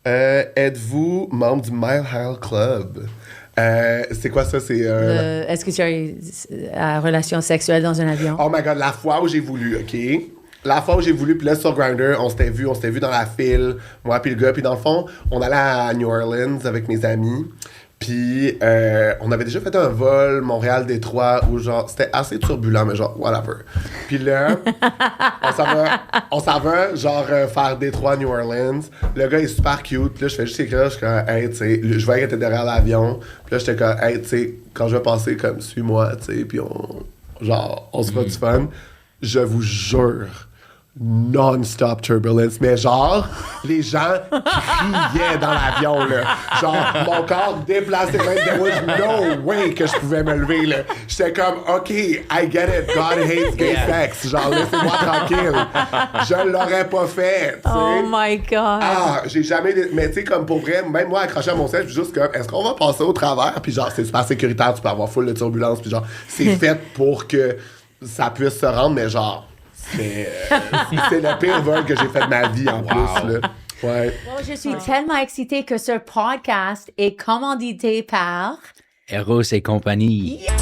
Êtes-vous membre du Mile High Club? C'est quoi ça? C'est. Est-ce que tu as eu une relation sexuelle dans un avion? Oh my god, la fois où j'ai voulu, OK? La fois où j'ai voulu, puis là, sur Grindr, on s'était vu dans la file, moi puis le gars, puis dans le fond, on allait à New Orleans avec mes amis, puis on avait déjà fait un vol Montréal-Détroit où, genre, c'était assez turbulent, mais genre, whatever. Puis là, on s'en va, genre, faire Détroit-New Orleans. Le gars est super cute, puis là, je fais juste écrire, je suis comme, hey, tu sais, je voyais qu'il était derrière l'avion, puis là, j'étais comme, hey, tu sais, quand je vais passer, comme, suis-moi, tu sais, puis on se fera du fun. Je vous jure, non-stop turbulence, mais genre, les gens criaient dans l'avion, là. Genre, mon corps déplacé, même, there was no way que je pouvais me lever, là. J'étais comme, OK, I get it, God hates gay sex. Genre, laissez-moi tranquille. Je l'aurais pas fait, tu sais. Oh my God! Ah, j'ai jamais... Mais tu sais, comme pour vrai, même moi, accroché à mon sel, je suis juste comme, est-ce qu'on va passer au travers? Puis genre, c'est super sécuritaire, tu peux avoir full de turbulence, puis genre, c'est fait pour que ça puisse se rendre, mais genre... c'est le pire vol que j'ai fait de ma vie, en plus, là. Ouais. Bon, je suis tellement excitée que ce podcast est commandité par... Eros et compagnie. Yeah.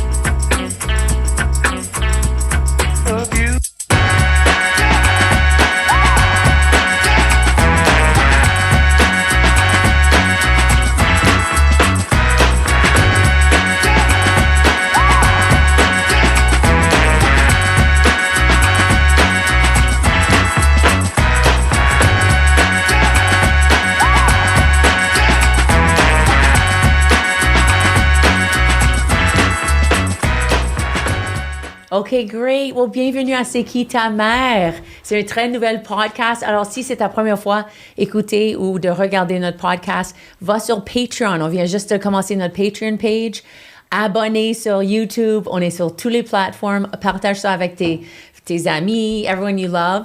OK, great. Well, bienvenue à C'est qui ta mère? C'est un très nouvel podcast. Alors, si c'est ta première fois écouter ou de regarder notre podcast, va sur Patreon. On vient juste de commencer notre Patreon page. Abonnez sur YouTube. On est sur toutes les plateformes. Partage ça avec tes amis, everyone you love.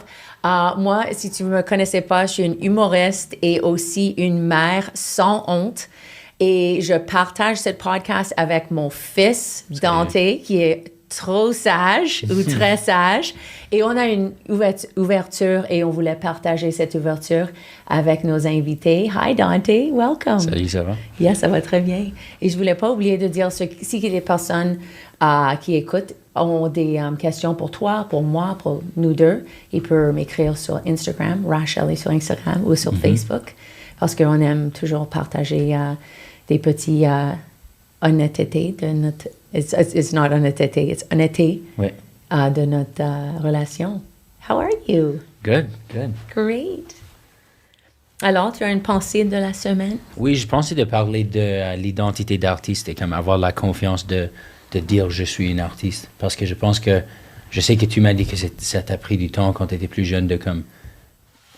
Moi, si tu ne me connaissais pas, je suis une humoriste et aussi une mère sans honte. Et je partage ce podcast avec mon fils, Dante, qui est trop sage ou très sage. Et on a une ouverture et on voulait partager cette ouverture avec nos invités. Hi Dante, welcome. Salut, ça va? Yeah, ça va très bien. Et je voulais pas oublier de dire, si les personnes qui écoutent ont des questions pour toi, pour moi, pour nous deux, ils peuvent m'écrire sur Instagram, Rachel est sur Instagram ou sur Facebook, parce qu'on aime toujours partager des petits honnêtetés de notre... It's not honnêteté, it's honnêteté de notre relation. How are you? Good, good. Great. Alors, tu as une pensée de la semaine? Oui, je pensais de parler de l'identité d'artiste et comme avoir la confiance de dire je suis une artiste. Parce que je pense que, je sais que tu m'as dit que ça t'a pris du temps quand tu étais plus jeune de comme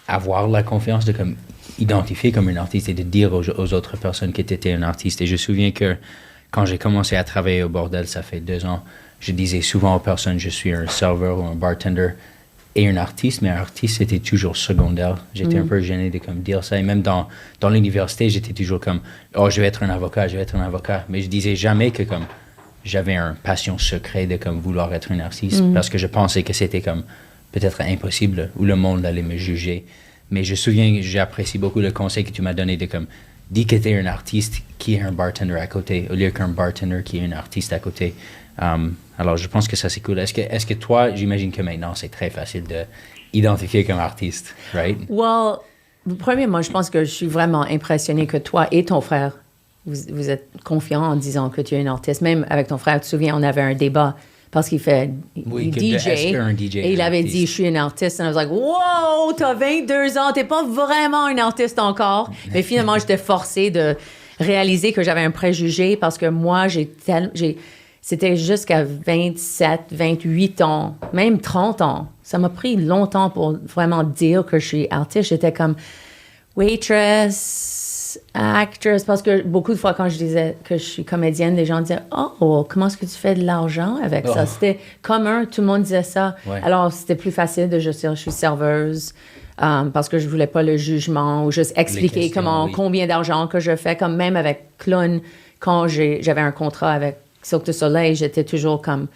avoir la confiance de comme identifier comme une artiste et de dire aux autres personnes que tu étais un artiste. Et je me souviens que quand j'ai commencé à travailler au bordel, ça fait 2 ans, je disais souvent aux personnes, je suis un serveur ou un bartender et un artiste, mais un artiste, c'était toujours secondaire. J'étais un peu gêné de comme dire ça. Et même dans l'université, j'étais toujours comme, oh, je vais être un avocat, je vais être un avocat. Mais je disais jamais que comme j'avais une passion secrète de comme vouloir être un artiste parce que je pensais que c'était comme peut-être impossible ou le monde allait me juger. Mais je me souviens, j'apprécie beaucoup le conseil que tu m'as donné de comme, dis que tu es un artiste qui est un bartender à côté, au lieu qu'un bartender qui est un artiste à côté. Alors, je pense que ça, c'est cool. Est-ce que toi, j'imagine que maintenant, c'est très facile d'identifier comme artiste, right? Well, premièrement, je pense que je suis vraiment impressionnée que toi et ton frère, vous êtes confiants en disant que tu es un artiste. Même avec ton frère, tu te souviens, on avait un débat parce qu'il fait DJ. Est-ce qu'un DJ et il avait artiste? dit, je suis un artiste. Et I was like, wow, t'as 22 ans, t'es pas vraiment un artiste encore. Mais finalement, j'étais forcée de réaliser que j'avais un préjugé parce que moi, c'était jusqu'à 27, 28 ans, même 30 ans. Ça m'a pris longtemps pour vraiment dire que je suis artiste. J'étais comme waitress, actress, parce que beaucoup de fois quand je disais que je suis comédienne, les gens disaient « Oh, comment est-ce que tu fais de l'argent avec ça? » C'était commun, tout le monde disait ça. Ouais. Alors, c'était plus facile de juste dire « Je suis serveuse ». Parce que je voulais pas le jugement ou juste expliquer combien d'argent que je fais. Comme même avec Clown, quand j'avais un contrat avec Cirque du Soleil, j'étais toujours comme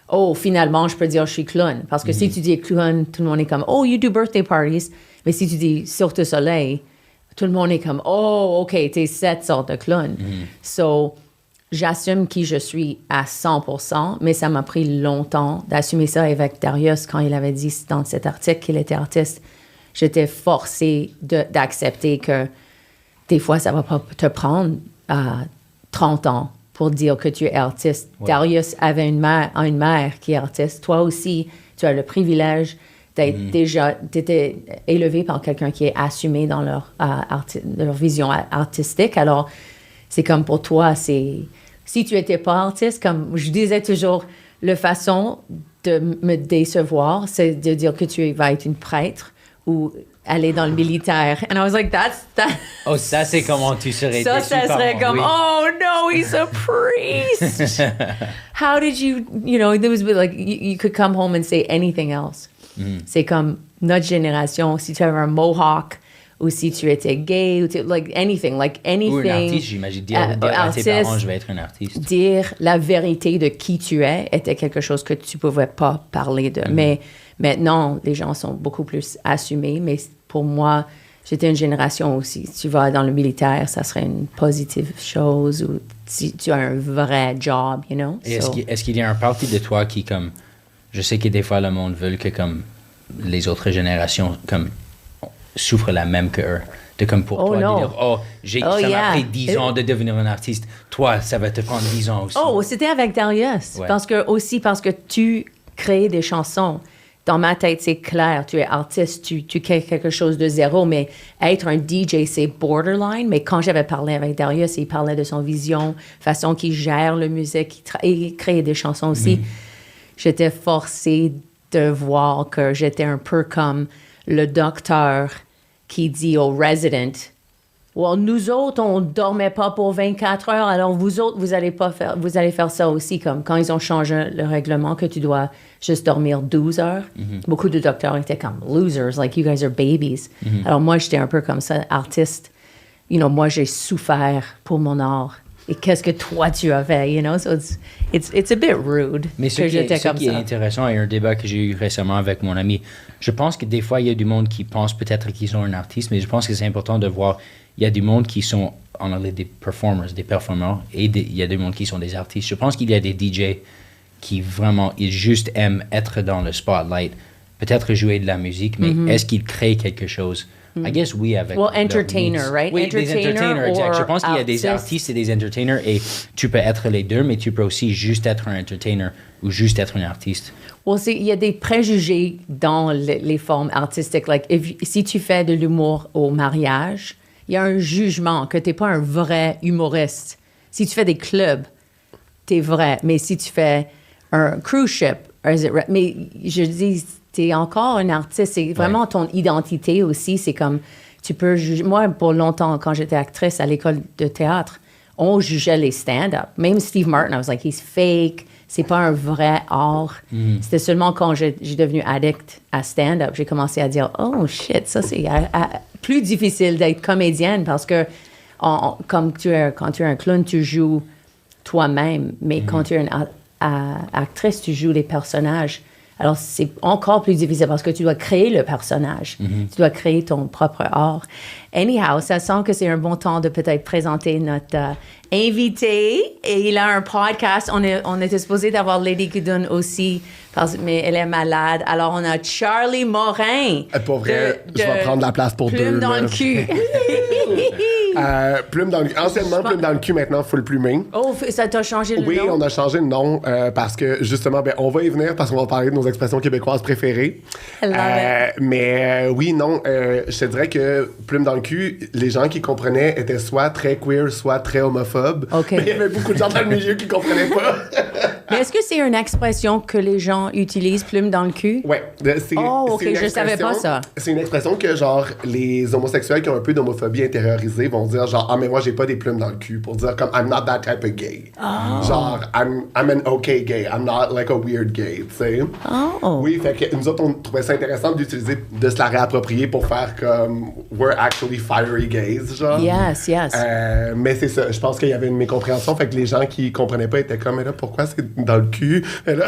oh, finalement, je peux dire je suis clown. Parce que si tu dis clown, tout le monde est comme oh, you do birthday parties. Mais si tu dis Cirque du Soleil, tout le monde est comme, oh, OK, t'es cette sorte de clown. So, j'assume qui je suis à 100%, mais ça m'a pris longtemps d'assumer ça avec Darius quand il avait dit dans cet article qu'il était artiste. J'étais forcée d'accepter que des fois, ça va pas te prendre 30 ans pour dire que tu es artiste. Ouais. Darius avait une mère qui est artiste. Toi aussi, tu as le privilège d'être t'étais élevé par quelqu'un qui est assumé dans leur vision artistique. Alors, c'est comme pour toi, si tu étais pas artiste, comme je disais toujours, la façon de me décevoir, c'est de dire que tu vas être une prêtre ou aller dans le militaire. And I was like, that's... Oh, ça, c'est comment tu serais déçu Ça serait par comme, moi, oh no, he's a priest. How did you there was like, you could come home and say anything else. C'est comme notre génération, si tu avais un mohawk, ou si tu étais gay, ou like anything. Ou un artiste, j'imagine, dire à tes parents, je vais être un artiste. Dire la vérité de qui tu es était quelque chose que tu pouvais pas parler de. Mais maintenant, les gens sont beaucoup plus assumés, mais pour moi, j'étais une génération aussi. Si tu vas dans le militaire, ça serait une positive chose, ou si tu as un vrai job, you know? Et est-ce qu'il y a un parti de toi qui, comme, je sais que des fois, le monde veut que, comme, les autres générations, comme, souffrent la même que eux. De comme pour toi, de dire, ça m'a pris 10 ans de devenir un artiste. Toi, ça va te prendre 10 ans aussi. Oh, c'était avec Darius. Ouais. Parce que tu crées des chansons. Dans ma tête, c'est clair. Tu es artiste, tu crées quelque chose de zéro. Mais être un DJ, c'est borderline. Mais quand j'avais parlé avec Darius, il parlait de son vision, façon qu'il gère la musique, il crée des chansons aussi. J'étais forcée de voir que j'étais un peu comme le docteur qui dit aux residents, well, nous autres, on ne dormait pas pour 24 heures, alors vous autres, vous allez faire ça aussi, comme quand ils ont changé le règlement que tu dois juste dormir 12 heures. Beaucoup de docteurs étaient comme losers, like you guys are babies. Alors moi, j'étais un peu comme ça, artiste. Moi, j'ai souffert pour mon art. Et qu'est-ce que toi, tu as fait, So it's a bit rude. Mais ce qui est intéressant, et un débat que j'ai eu récemment avec mon ami, je pense que des fois, il y a du monde qui pense peut-être qu'ils sont un artiste, mais je pense que c'est important de voir, il y a du monde qui sont, en anglais, des performers, des performeurs, et il y a du monde qui sont des artistes. Je pense qu'il y a des DJ qui vraiment, ils juste aiment être dans le spotlight, peut-être jouer de la musique, mais est-ce qu'ils créent quelque chose? I guess oui, avec... Well, entertainer, right? Oui, des entertainers, exact. Je pense qu'il y a des artistes et des entertainers, et tu peux être les deux, mais tu peux aussi juste être un entertainer ou juste être un artiste. Well, il y a des préjugés dans les formes artistiques. Like, si tu fais de l'humour au mariage, il y a un jugement que tu n'es pas un vrai humoriste. Si tu fais des clubs, tu es vrai. Mais si tu fais un cruise ship, mais je dis... tu es encore un artiste. C'est vraiment ton identité aussi. C'est comme, tu peux juger. Moi, pour longtemps, quand j'étais actrice à l'école de théâtre, on jugeait les stand-up. Même Steve Martin, I was like, he's fake. C'est pas un vrai art. C'était seulement quand j'ai devenu addict à stand-up, j'ai commencé à dire, oh shit, ça c'est plus difficile d'être comédienne parce que quand tu es un clown, tu joues toi-même. Mais quand tu es une actrice, tu joues les personnages. Alors, c'est encore plus difficile parce que tu dois créer le personnage. Tu dois créer ton propre art. Anyhow, ça sent que c'est un bon temps de peut-être présenter notre invité. Et il a un podcast. On était supposé d'avoir Lady Gudun aussi, mais elle est malade. Alors, on a Charlie Morin. Pour vrai, je vais prendre la place pour Plume deux. dans le cul. Plume dans le cul. Anciennement, Plume dans le cul, maintenant, full plumé. Oh, ça t'a changé le nom? Oui, on a changé de nom parce que, justement, on va y venir parce qu'on va parler de nos expressions québécoises préférées. Mais oui, non, je te dirais que Plume dans le cul, les gens qui comprenaient étaient soit très queer, soit très homophobes. Okay. Mais il y avait beaucoup de gens dans le milieu qui comprenaient pas. Mais est-ce que c'est une expression que les gens utilisent, plume dans le cul? Oui. OK, je savais pas ça. C'est une expression que, genre, les homosexuels qui ont un peu d'homophobie intériorisée vont dire, genre, ah, mais moi, j'ai pas des plumes dans le cul, pour dire, comme, I'm not that type of gay. Genre, I'm an okay gay, I'm not like a weird gay, tu sais. Oui, fait que nous autres, on trouvait ça intéressant de se la réapproprier pour faire comme, we're actually fiery gays, genre. Yes. Mais c'est ça, je pense qu'il y avait une mécompréhension, fait que les gens qui comprenaient pas étaient comme, mais là, pourquoi c'est dans le cul. Et là...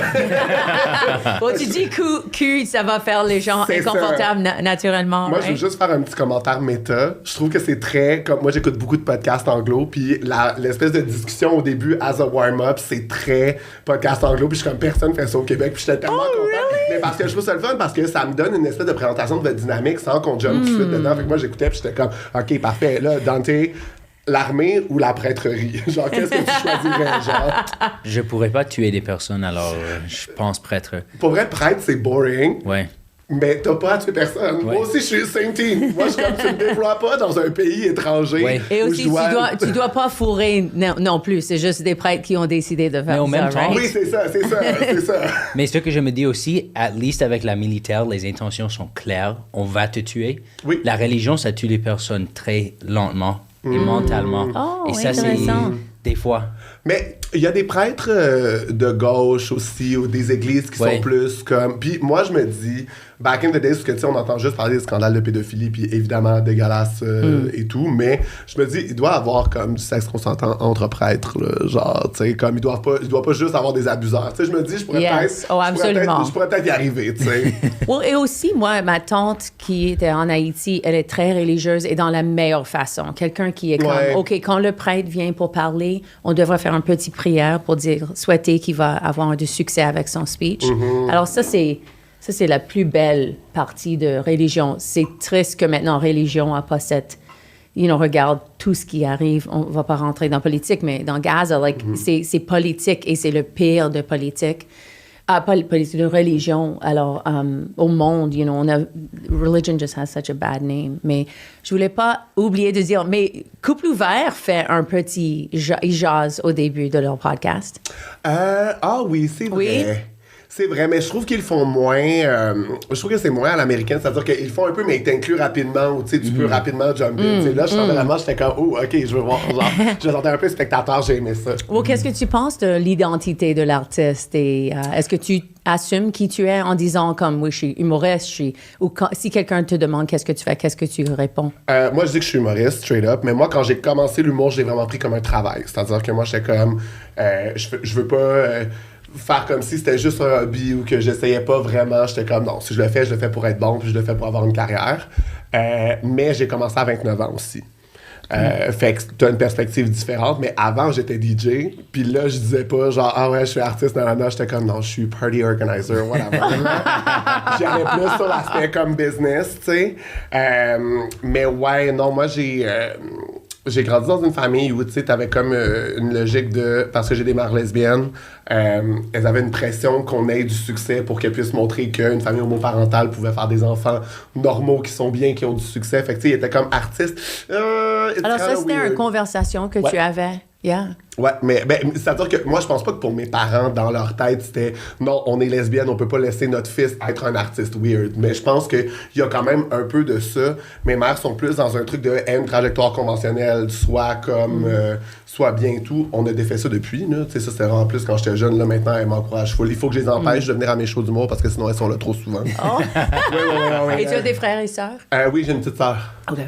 Bon, tu dis cul, ça va faire les gens C'est inconfortables naturellement. Moi, je veux juste faire un petit commentaire méta. Je trouve que c'est très... Comme moi, j'écoute beaucoup de podcasts anglo, puis l'espèce de discussion au début, as a warm-up, c'est très podcast anglo, puis je suis comme, personne fait ça au Québec, puis j'étais tellement content. Really? Mais parce que je trouve ça le fun, parce que ça me donne une espèce de présentation de votre dynamique sans qu'on jump tout de suite dedans. Fait que moi, j'écoutais, puis j'étais comme, OK, parfait. Là, Dante... L'armée ou la prêtrerie? Genre, qu'est-ce que tu choisirais, genre? Je pourrais pas tuer des personnes, alors je pense prêtre. Pour vrai, prêtre, c'est boring. Ouais. Mais t'as pas à tuer personne. Ouais. Moi aussi, je suis same team. Moi, je suis comme, tu me déploies pas dans un pays étranger. Ouais. Et où aussi, je tu dois pas fourrer non plus. C'est juste des prêtres qui ont décidé de faire Mais au même ça, temps- right? Oui, c'est ça. Mais ce que je me dis aussi, at least avec la militaire, les intentions sont claires. On va te tuer. Oui. La religion, ça tue les personnes très lentement et mentalement. Oh, et ça, c'est intéressant. des fois. Mais il y a des prêtres de gauche aussi, ou des églises qui Ouais. sont plus comme... Puis moi, je me dis, back in the days, parce que tu sais, on entend juste parler des scandales de pédophilie, puis évidemment dégueulasse et tout, mais je me dis, il doit y avoir comme du sexe consentant entre prêtres, là, genre, tu sais, comme il doit pas juste avoir des abuseurs. Tu sais, je me dis, je pourrais Yes. peut-être... Oh, je pourrais absolument. peut-être- Je pourrais peut-être y arriver, tu sais. Well, et aussi, moi, ma tante qui était en Haïti, elle est très religieuse et dans la meilleure façon. Quelqu'un qui est comme, Ouais. OK, quand le prêtre vient pour parler, on devrait faire une petite prière pour dire, souhaiter qu'il va avoir du succès avec son speech. Alors ça, c'est la plus belle partie de religion. C'est triste que maintenant, religion n'a pas cette... regarde tout ce qui arrive. On va pas rentrer dans politique, mais dans Gaza, c'est politique et c'est le pire de politique. Pas politique, de religion. Alors, au monde, religion just has such a bad name. Mais je voulais pas oublier de dire, mais Couple Ouvert fait un petit jazz au début de leur podcast. Ah oui, c'est vrai. Oui. C'est vrai, mais je trouve qu'ils font moins... je trouve que c'est moins à l'américaine, c'est-à-dire qu'ils font un peu, mais ils t'incluent rapidement, ou tu sais, tu peux rapidement jump in. Tu sais, là, j'étais comme, oh, OK, je veux voir, genre, je me sentais un peu spectateur, j'ai aimé ça. Well, qu'est-ce que tu penses de l'identité de l'artiste? Et est-ce que tu assumes qui tu es en disant comme, oui, je suis humoriste, ou si quelqu'un te demande qu'est-ce que tu fais, qu'est-ce que tu réponds? Moi, je dis que je suis humoriste, straight up, mais moi, quand j'ai commencé l'humour, je l'ai vraiment pris comme un travail. C'est-à-dire que moi, j'étais comme, je veux pas... faire comme si c'était juste un hobby ou que j'essayais pas vraiment. J'étais comme, non, si je le fais pour être bon, puis je le fais pour avoir une carrière. Mais j'ai commencé à 29 ans aussi. Fait que t'as une perspective différente, mais avant, j'étais DJ, puis là, je disais pas genre, ah ouais, je suis artiste, non, j'étais comme, non, je suis party organizer, whatever. J'allais plus sur l'aspect comme business, tu sais. Mais ouais, non, moi, j'ai grandi dans une famille où, tu sais, t'avais comme une logique de... Parce que j'ai des mères lesbiennes, elles avaient une pression qu'on ait du succès pour qu'elles puissent montrer qu'une famille homoparentale pouvait faire des enfants normaux qui sont bien, qui ont du succès. Fait que, tu sais, ils étaient comme artistes. Alors ça, c'était weird. une conversation que tu avais. Yeah. Ouais, mais c'est-à-dire que moi, je pense pas que pour mes parents, dans leur tête, c'était non, on est lesbienne, on peut pas laisser notre fils être un artiste weird. Mais je pense qu'il y a quand même un peu de ça. Mes mères sont plus dans un truc de une trajectoire conventionnelle, soit comme, soit bien tout. On a défait ça depuis, là. Tu sais, ça, c'était vraiment plus quand j'étais jeune. Là, maintenant, elles m'encouragent full. Il faut que je les empêche de venir à mes shows d'humour parce que sinon, elles sont là trop souvent. Oh. Ouais. Et tu as des frères et sœurs? Oui, j'ai une petite sœur. OK.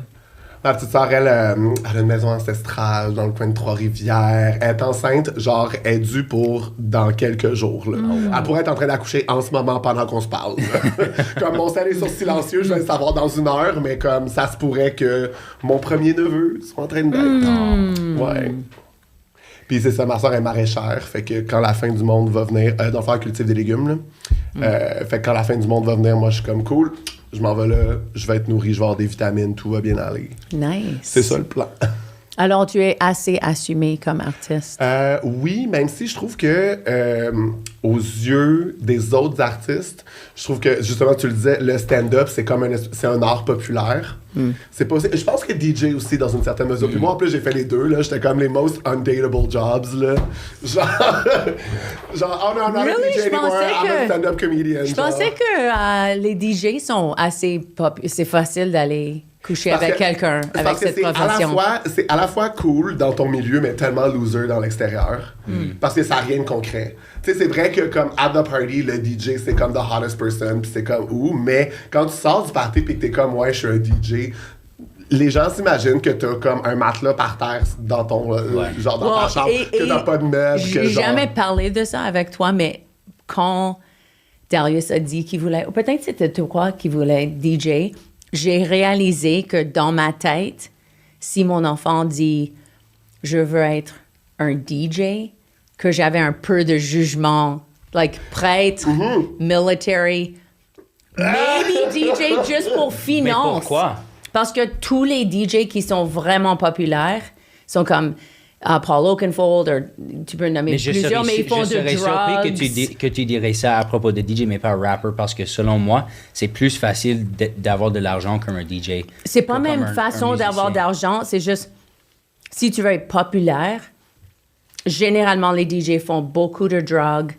Ma petite sœur, elle a une maison ancestrale dans le coin de Trois-Rivières. Elle est enceinte, genre, elle est due pour dans quelques jours. Là. Elle pourrait être en train d'accoucher en ce moment pendant qu'on se parle. Comme mon sel est sur silencieux, je vais le savoir dans une heure, mais comme ça se pourrait que mon premier neveu soit en train d'être. Ouais. Puis c'est ça, ma soeur est maraîchère, fait que quand la fin du monde va venir, dans le fond, elle cultive des légumes, là. Fait que quand la fin du monde va venir, moi, je suis comme cool, je m'en vais là, je vais être nourri, je vais avoir des vitamines, tout va bien aller. Nice. C'est ça le plan. Alors, tu es assez assumé comme artiste. Oui, même si je trouve que aux yeux des autres artistes, je trouve que, justement, tu le disais, le stand-up, c'est comme c'est un art populaire. C'est pas, je pense que DJ aussi, dans une certaine mesure. Puis moi, en plus, j'ai fait les deux, là. J'étais comme les most undateable jobs, là. Genre, oh non, I'm not Really? a DJ Je anymore, pensais I'm a que- stand-up comedian. Je pensais que les DJ sont assez c'est facile d'aller coucher avec quelqu'un avec Parce que cette profession. c'est à la fois cool dans ton milieu, mais tellement loser dans l'extérieur. Parce que ça n'a rien de concret. Tu sais, c'est vrai que comme at the party, le DJ, c'est comme the hottest person, puis c'est comme mais quand tu sors du party puis que t'es comme, ouais, je suis un DJ, les gens s'imaginent que t'as comme un matelas par terre dans ton genre dans ta chambre, que t'as pas de meubles. J'ai jamais parlé de ça avec toi, mais quand Darius a dit qu'il voulait, ou peut-être c'était toi qui voulais être DJ, j'ai réalisé que dans ma tête, si mon enfant dit « je veux être un DJ », que j'avais un peu de jugement, like prêtre, military, maybe DJ juste pour finance. Mais pourquoi? Parce que tous les DJ qui sont vraiment populaires sont comme Paul Oakenfold, tu peux nommer plusieurs, mais ils font de drugs. Je serais surpris que tu dirais ça à propos de DJ, mais pas rapper, parce que selon moi, c'est plus facile d'avoir de l'argent comme un DJ. C'est pas même façon d'avoir d'argent, c'est juste, si tu veux être populaire, généralement, les DJ font beaucoup de drogues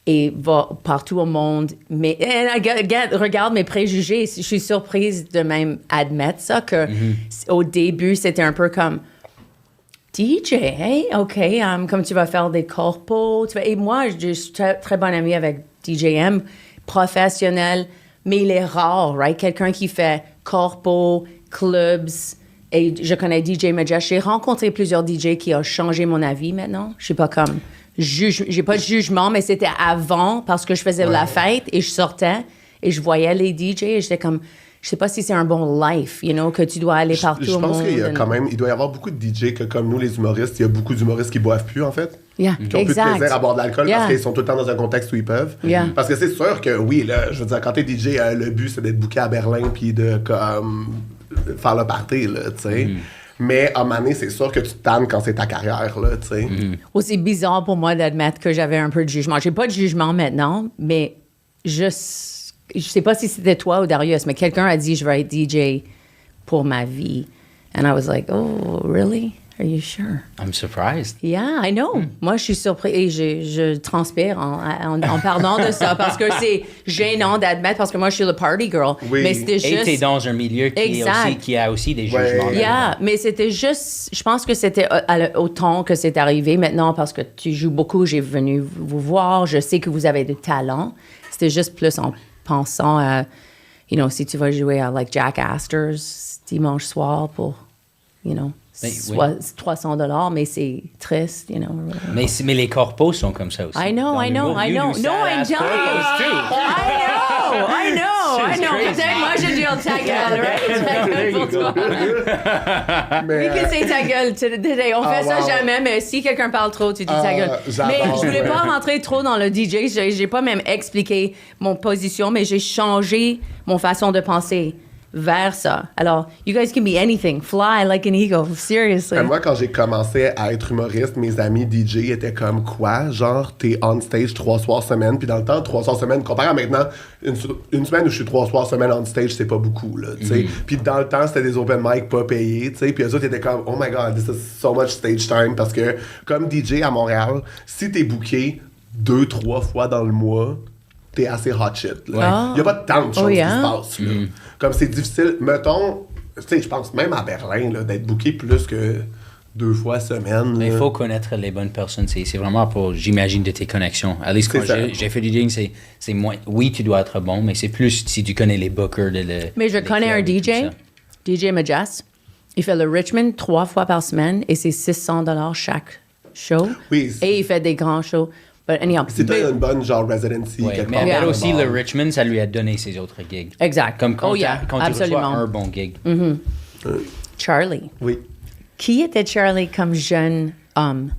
et vont partout au monde. Mais regarde mes préjugés. Je suis surprise de même admettre ça, que au début, c'était un peu comme DJ, hey, OK, comme tu vas faire des corpos. Et moi, je suis très bonne amie avec DJM, professionnel, mais il est rare, right? Quelqu'un qui fait corpos, clubs. Et je connais DJ Majestic. J'ai rencontré plusieurs DJ qui ont changé mon avis maintenant. Je sais pas comme... j'ai pas de jugement, mais c'était avant parce que je faisais la fête et je sortais et je voyais les DJ et j'étais comme... Je sais pas si c'est un bon life, you know, que tu dois aller partout au monde. Je pense qu'il y a quand même... Il doit y avoir beaucoup de DJ que, comme nous, les humoristes, il y a beaucoup d'humoristes qui boivent plus, en fait. Yeah, qui ont plus de plaisir à boire de l'alcool parce qu'ils sont tout le temps dans un contexte où ils peuvent. Parce que c'est sûr que, oui, là, je veux dire, quand t'es DJ, le but, c'est d'être booké à Berlin puis de, comme... faire le party, là, tu sais. Mais à un moment donné, c'est sûr que tu te tannes quand c'est ta carrière, là, tu sais. Aussi bizarre pour moi d'admettre que j'avais un peu de jugement. J'ai pas de jugement maintenant, mais je sais pas si c'était toi ou Darius, mais quelqu'un a dit « je vais être DJ pour ma vie ». And I was like, oh, really? Are you sure? I'm surprised. Yeah, I know. Moi, je suis surprise et je transpire en parlant de ça parce que c'est gênant d'admettre parce que moi, je suis le party girl. Oui. Mais c'était juste... Et t'es dans un milieu qui a aussi des jugements. Yeah, mais c'était juste... Je pense que c'était au temps que c'est arrivé. Maintenant, parce que tu joues beaucoup, j'ai venu vous voir. Je sais que vous avez du talent. C'était juste plus en pensant à... You know, si tu vas jouer à like Jack Astor's dimanche soir pour... You know... Soit $300, mais c'est triste, you know. Mais les corpos sont comme ça aussi. I know. No, I'm telling you. I know. Peut-être moi, j'ai dit ta gueule, right? Ta gueule pour toi. Oui, que c'est ta gueule. On fait ça jamais, mais si quelqu'un parle trop, tu dis ta gueule. Mais je voulais pas rentrer trop dans le DJ. J'ai pas même expliqué mon position, mais j'ai changé mon façon de penser vers ça. Alors, you guys can be anything. Fly like an eagle. Seriously. Moi, quand j'ai commencé à être humoriste, mes amis DJ étaient comme quoi? Genre, t'es on stage 3 soirs semaine. Puis dans le temps, 3 soirs semaine, comparé à maintenant, une semaine où je suis 3 soirs semaine on stage, c'est pas beaucoup, là, tu sais. Puis dans le temps, c'était des open mic pas payés, tu sais. Puis eux autres étaient comme, oh my God, this is so much stage time. Parce que, comme DJ à Montréal, si t'es booké 2-3 fois dans le mois, t'es assez hot shit. Là. Il y a pas tant de choses qui se passent. Là. Comme c'est difficile, mettons, tu sais, je pense même à Berlin, là, d'être booké plus que 2 fois semaine. Mais il faut connaître les bonnes personnes. C'est vraiment pour, j'imagine, de tes connexions. À least quand j'ai fait du DJing, c'est moins... Oui, tu dois être bon, mais c'est plus si tu connais les bookers. Mais je connais un DJ, DJ Majas. Il fait le Richmond 3 fois par semaine et c'est $600 chaque show. Oui. Et il fait des grands shows. C'était une bonne genre residency. Ouais, mais aussi, le Richmond, ça lui a donné ses autres gigs. Exact. Comme quand tu reçois un bon gig. Charlie. Oui. Qui était Charlie comme jeune homme?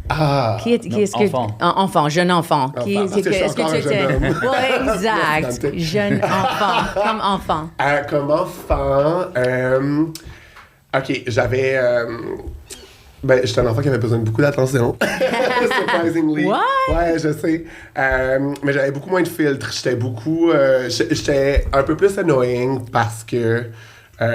Enfant, jeune enfant. Est-ce que tu étais? Oui, exact. Jeune enfant. Comme enfant. Comme enfant, OK, j'avais... j'étais un enfant qui avait besoin de beaucoup d'attention. Surprisingly. What? Ouais, je sais. Mais j'avais beaucoup moins de filtres. J'étais un peu plus annoying parce que, tu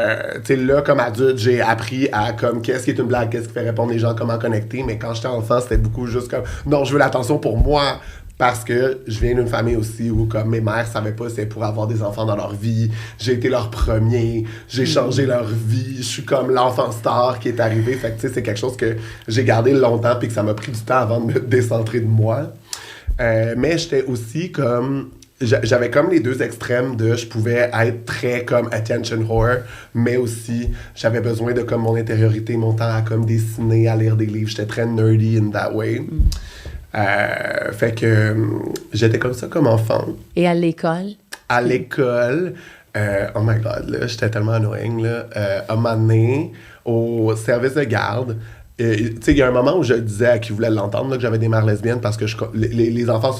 sais, là, comme adulte, j'ai appris à, comme, qu'est-ce qui est une blague, qu'est-ce qui fait répondre les gens, comment connecter. Mais quand j'étais enfant, c'était beaucoup juste comme, non, je veux l'attention pour moi. Parce que je viens d'une famille aussi où, comme, mes mères savaient pas si elles pourraient avoir des enfants dans leur vie. J'ai été leur premier. J'ai changé leur vie. Je suis comme l'enfant star qui est arrivé. Fait que, tu sais, c'est quelque chose que j'ai gardé longtemps puis que ça m'a pris du temps avant de me décentrer de moi. Mais j'étais aussi comme... j'avais comme les deux extrêmes de je pouvais être très comme attention whore, mais aussi j'avais besoin de comme mon intériorité, mon temps à comme dessiner, à lire des livres. J'étais très nerdy in that way. Fait que j'étais comme ça comme enfant. Et à l'école? À l'école, oh my god, là, j'étais tellement annoying, là. À un moment donné, au service de garde, tu sais, il y a un moment où je disais à qui voulait l'entendre là, que j'avais des mères lesbiennes parce que les enfants,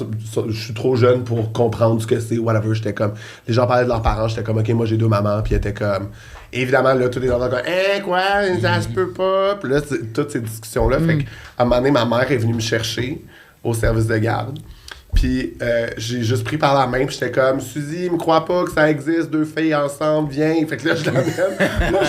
je suis trop jeune pour comprendre ce que c'est, whatever. J'étais comme, les gens parlaient de leurs parents, j'étais comme, ok, moi j'ai 2 mamans, puis ils étaient comme, évidemment, là, tous les enfants comme, quoi, ça se peut pas. Puis là, toutes ces discussions-là. Fait qu'à un moment donné, ma mère est venue me chercher au service de garde. Puis j'ai juste pris par la main, puis j'étais comme, Suzy, me crois pas que ça existe, 2 filles ensemble, viens. Fait que là, je l'amène. Là,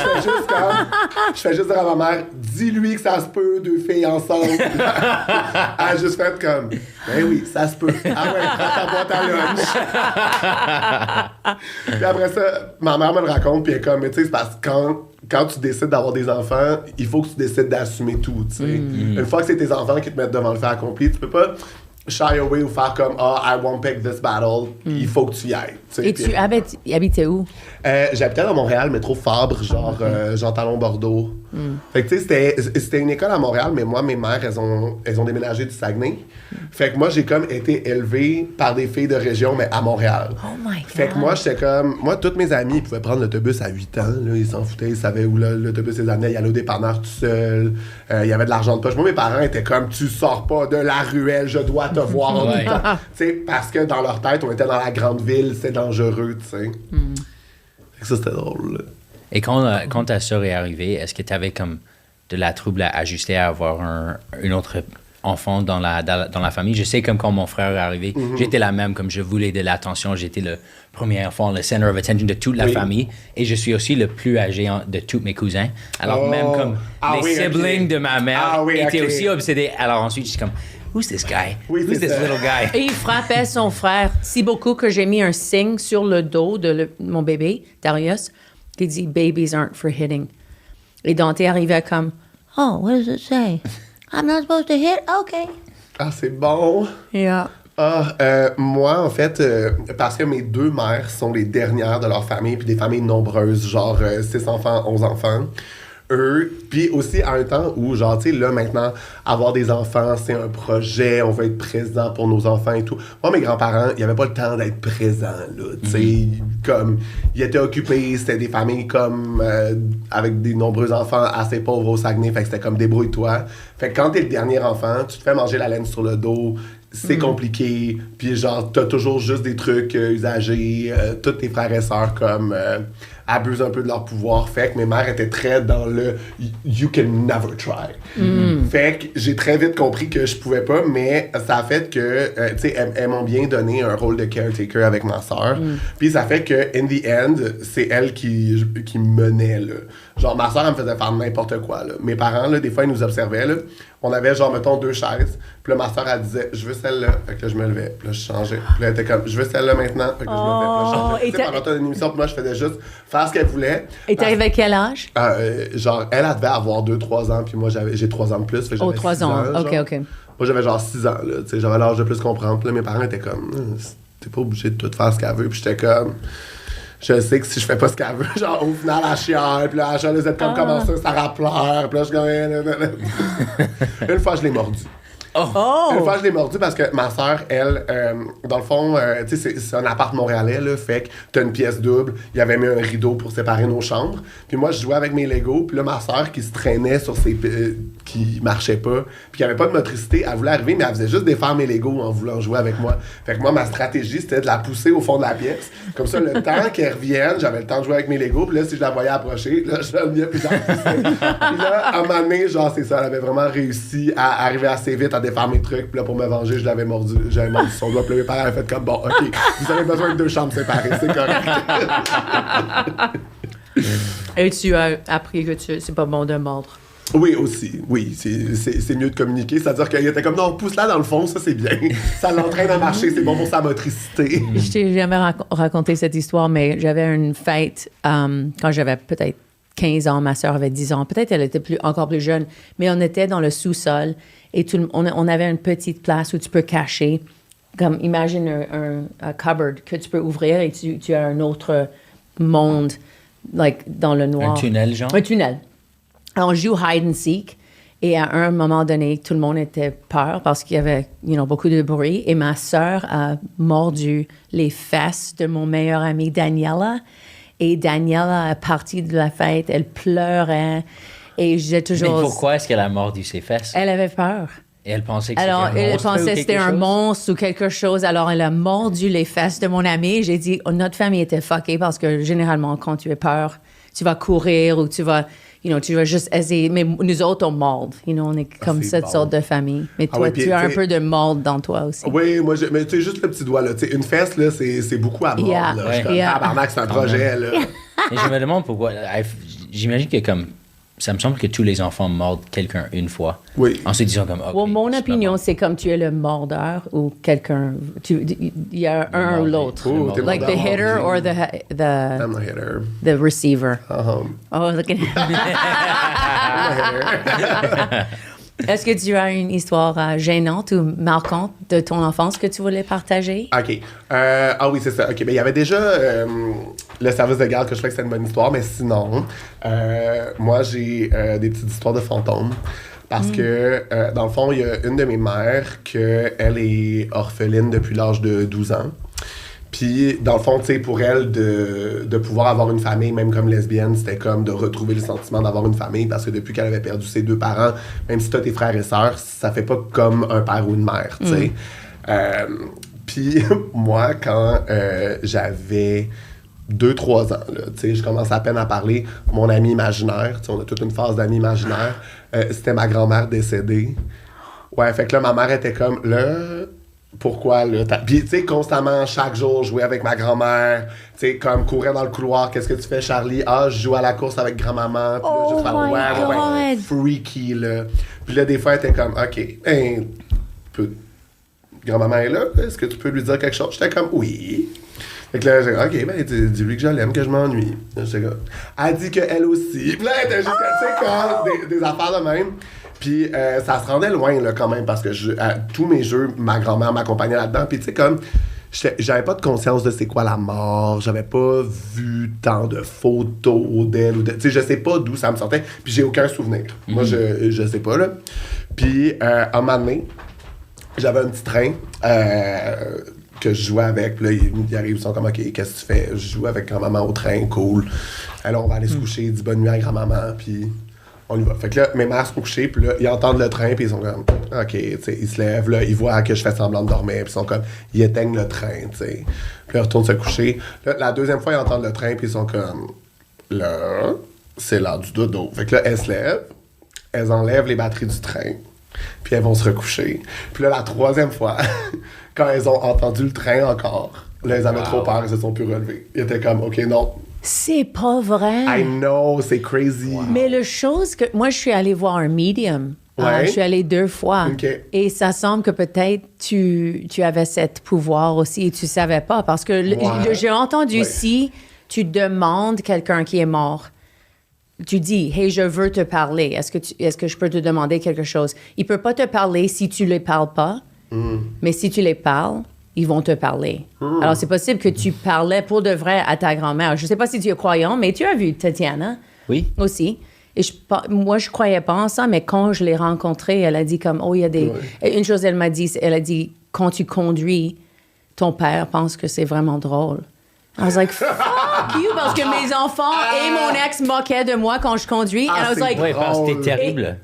je fais juste dire à ma mère, dis-lui que ça se peut, 2 filles ensemble. Elle a juste fait comme, ben oui, ça se peut. Ah ouais, prends ta boîte à lunch. Puis après ça, ma mère me le raconte, puis elle est comme, mais tu sais, c'est parce que quand tu décides d'avoir des enfants, il faut que tu décides d'assumer tout, tu sais. Une fois que c'est tes enfants qui te mettent devant le fait accompli, tu peux pas shy away ou faire comme I won't pick this battle. Il faut que tu y ailles. Et tu habitais où? J'habitais dans Montréal, métro Fabre, genre Jean Talon Bordeaux. Fait que tu sais, c'était une école à Montréal, mais moi, mes mères, elles ont déménagé du Saguenay. Fait que moi, j'ai comme été élevé par des filles de région, mais à Montréal. Oh my God. Fait que moi, j'étais comme... Moi, tous mes amis, ils pouvaient prendre l'autobus à 8 ans. Là, ils s'en foutaient, ils savaient où l'autobus les amenait. Ils allaient au dépanneur tout seul. Il y avait de l'argent de poche. Moi, mes parents étaient comme, tu sors pas de la ruelle, je dois te voir en tout temps. Tu sais, parce que dans leur tête, on était dans la grande ville, c'est dangereux, tu sais. Fait que ça, c'était drôle, là. Et quand ta sœur est arrivée, est-ce que tu avais comme de la trouble à ajuster à avoir un autre enfant dans la famille? Je sais comme quand mon frère est arrivé, j'étais la même, comme je voulais de l'attention, j'étais le premier enfant, le center of attention de toute la famille, et je suis aussi le plus âgé de tous mes cousins. Alors même comme les siblings de ma mère étaient aussi obsédés. Alors ensuite, je suis comme, who's this guy? Who's this little guy? Et il frappait son frère si beaucoup que j'ai mis un signe sur le dos de mon bébé, Darius, qui dit « Babies aren't for hitting ». Et Dante arrivait comme « Oh, what does it say? I'm not supposed to hit? Okay. » Ah, c'est bon! Yeah. Moi, en fait, parce que mes 2 mères sont les dernières de leur famille, puis des familles nombreuses, genre 6 enfants, 11 enfants. Puis aussi à un temps où, genre, tu sais, là, maintenant, avoir des enfants, c'est un projet, on veut être présent pour nos enfants et tout. Moi, mes grands-parents, ils n'avaient pas le temps d'être présents, là, tu sais, comme, ils étaient occupés, c'était des familles comme, avec des nombreux enfants assez pauvres au Saguenay, fait que c'était comme, débrouille-toi. Fait que quand t'es le dernier enfant, tu te fais manger la laine sur le dos, c'est compliqué, puis genre, t'as toujours juste des trucs usagés, tous tes frères et sœurs, comme... abusent un peu de leur pouvoir. Fait que mes mères étaient très dans le « you can never try ». Fait que j'ai très vite compris que je pouvais pas, mais ça a fait que, tu sais, elles m'ont bien donné un rôle de caretaker avec ma sœur. Puis ça fait que, in the end, c'est elle qui menait, là. Genre, ma sœur, elle me faisait faire n'importe quoi, là. Mes parents, là, des fois, ils nous observaient, là. On avait, genre, mettons, 2 chaises. Puis là, ma sœur, elle disait, je veux celle-là. Fait que là, je me levais. Puis là, je changeais. Puis là, elle était comme, je veux celle-là maintenant. Fait que là, je me levais. Puis là, je changeais. Tu sais, pendant toute une émission, puis moi, je faisais juste faire ce qu'elle voulait. Et t'avais quel âge? Genre, elle devait avoir 2-3 ans, puis moi, j'ai 3 ans de plus. Fait que j'avais 3 ans. OK. Moi, j'avais genre 6 ans, là. Tu sais, j'avais l'âge de plus comprendre. Puis là, mes parents étaient comme, t'es pas obligé de tout faire ce qu'elle veut. Puis j'étais comme... Je sais que si je fais pas ce qu'elle veut, genre, au final, elle chiale, puis là, elle chiale, comme comment ça rappelle, puis là, je suis comme... Une fois, je l'ai mordu. Une fois, je l'ai mordu parce que ma soeur, elle, dans le fond, tu sais, c'est un appart montréalais, là, fait que t'as une pièce double, il y avait mis un rideau pour séparer nos chambres, puis moi, je jouais avec mes Legos, puis là, ma soeur qui se traînait sur ses... qui marchait pas, puis qui avait pas de motricité, elle voulait arriver, mais elle faisait juste défaire mes Legos en voulant jouer avec moi. Fait que moi, ma stratégie, c'était de la pousser au fond de la pièce. Comme ça, le temps qu'elle revienne, j'avais le temps de jouer avec mes Legos, puis là, si je la voyais approcher, là, je la venais, puis j'en poussais. Puis là, à un moment donné, genre, c'est ça, elle avait vraiment réussi à arriver assez vite à défaire mes trucs, puis là, pour me venger, j'avais mordu son doigt, puis là, mes parents avaient fait comme, bon, OK, vous avez besoin de 2 chambres séparées, c'est correct. Et tu as appris que c'est pas bon de mordre. Oui, aussi. Oui, c'est mieux de communiquer. C'est-à-dire qu'il était comme, non, pousse-la dans le fond, ça, c'est bien. Ça l'entraîne à marcher, c'est bon pour sa motricité. Je t'ai jamais raconté cette histoire, mais j'avais une fête quand j'avais peut-être 15 ans. Ma sœur avait 10 ans. Peut-être elle était encore plus jeune. Mais on était dans le sous-sol et on avait une petite place où tu peux cacher comme imagine un cupboard que tu peux ouvrir et tu as un autre monde, like, dans le noir. Un tunnel, genre? Un tunnel. Alors, on joue hide and seek. Et à un moment donné, tout le monde était peur parce qu'il y avait, beaucoup de bruit. Et ma sœur a mordu les fesses de mon meilleur ami Daniela. Et Daniela est partie de la fête. Elle pleurait. Et j'ai toujours... Mais pourquoi est-ce qu'elle a mordu ses fesses? Elle avait peur. Et elle pensait que c'était Alors, un monstre. elle pensait que c'était un monstre ou quelque chose. Alors, elle a mordu les fesses de mon ami. J'ai dit, notre famille était fuckée parce que généralement, quand tu as peur, tu vas courir ou tu vas juste essayer. Mais nous autres, on morde. On est comme cette sorte de famille. Mais toi, tu as un peu de morde dans toi aussi. Oui, moi, mais tu sais, juste le petit doigt, là. Tu sais, une fesse, là, c'est beaucoup à mordre, là. Je suis comme, tabarnak, c'est un projet, là. Et je me demande pourquoi. J'imagine que comme... Ça me semble que tous les enfants mordent quelqu'un une fois. Oui. En se disant comme... Okay, mon opinion, c'est comme tu es le mordeur ou quelqu'un... Il y a un ou l'autre. Like the hitter or the... I'm the hitter. The receiver. Uh-huh. Look at him. Est-ce que tu as une histoire gênante ou marquante de ton enfance que tu voulais partager? OK. Oui, c'est ça. OK, il y avait déjà le service de garde que je trouvais que c'était une bonne histoire, mais sinon, moi, j'ai des petites histoires de fantômes. Parce que, dans le fond, il y a une de mes mères qu'elle est orpheline depuis l'âge de 12 ans. Puis, dans le fond, tu sais, pour elle, de pouvoir avoir une famille, même comme lesbienne, c'était comme de retrouver le sentiment d'avoir une famille, parce que depuis qu'elle avait perdu ses 2 parents, même si t'as tes frères et sœurs, ça fait pas comme un père ou une mère, tu sais. Puis, moi, quand j'avais 2-3 ans, tu sais, je commençais à peine à parler, mon ami imaginaire, tu sais, on a toute une phase d'amis imaginaires, c'était ma grand-mère décédée. Ouais, fait que là, ma mère était comme, là... Pourquoi, là? Puis, tu sais, constamment, chaque jour, jouer avec ma grand-mère. Tu sais, comme courir dans le couloir. Qu'est-ce que tu fais, Charlie? Ah, je joue à la course avec grand-maman. Puis là, je fais, ouais, freaky, là. Puis là, des fois, elle était comme, OK, grand-maman est là. Est-ce que tu peux lui dire quelque chose? J'étais comme, oui. Fait que là, j'ai dit, OK, dis-lui que je l'aime, que je m'ennuie. J'étais comme, elle dit qu'elle aussi. Puis là, elle était juste, tu sais, comme des affaires de même. Puis ça se rendait loin, là, quand même, parce que tous mes jeux, ma grand-mère m'accompagnait là-dedans. Puis tu sais, comme, j'avais pas de conscience de c'est quoi la mort. J'avais pas vu tant de photos d'elle. Tu sais, je sais pas d'où ça me sortait. Puis j'ai aucun souvenir. Moi, je sais pas, là. Puis un moment donné, j'avais un petit train que je jouais avec. Puis là, ils arrivent, ils sont comme, OK, qu'est-ce que tu fais? Je joue avec grand-maman au train, cool. Alors, on va aller se coucher, dis bonne nuit à grand-maman, puis... On y va. Fait que là, mes mères sont couchées, puis là, ils entendent le train, puis ils sont comme, OK, tu sais, ils se lèvent, là, ils voient que je fais semblant de dormir, puis ils sont comme, ils éteignent le train, tu sais. Puis ils retournent se coucher. Là, la deuxième fois, ils entendent le train, puis ils sont comme, là, c'est l'heure du dodo. Fait que là, elles se lèvent, elles enlèvent les batteries du train, puis elles vont se recoucher. Puis là, la troisième fois, quand elles ont entendu le train encore, là, elles avaient trop peur, elles se sont plus relevées. Ils étaient comme, OK, non. C'est pas vrai. I know, c'est crazy. Wow. Mais la chose que... Moi, je suis allée voir un medium. Ouais. Je suis allée 2 fois. Okay. Et ça semble que peut-être tu avais ce pouvoir aussi et tu savais pas. Parce que j'ai entendu si tu demandes quelqu'un qui est mort, tu dis, hey, je veux te parler. Est-ce que je peux te demander quelque chose? Il peut pas te parler si tu les parles pas. Mais si tu les parles, ils vont te parler. Alors, c'est possible que tu parlais pour de vrai à ta grand-mère. Je sais pas si tu es croyant, mais tu as vu Tatiana. Oui. Aussi. Et moi, je croyais pas en ça, mais quand je l'ai rencontrée, elle a dit comme, il y a des... Une chose, elle m'a dit, quand tu conduis, ton père pense que c'est vraiment drôle. I was like, fuck you, parce que mes enfants et mon ex moquaient de moi quand je conduis. And I was like, oui, parce que t'es terrible.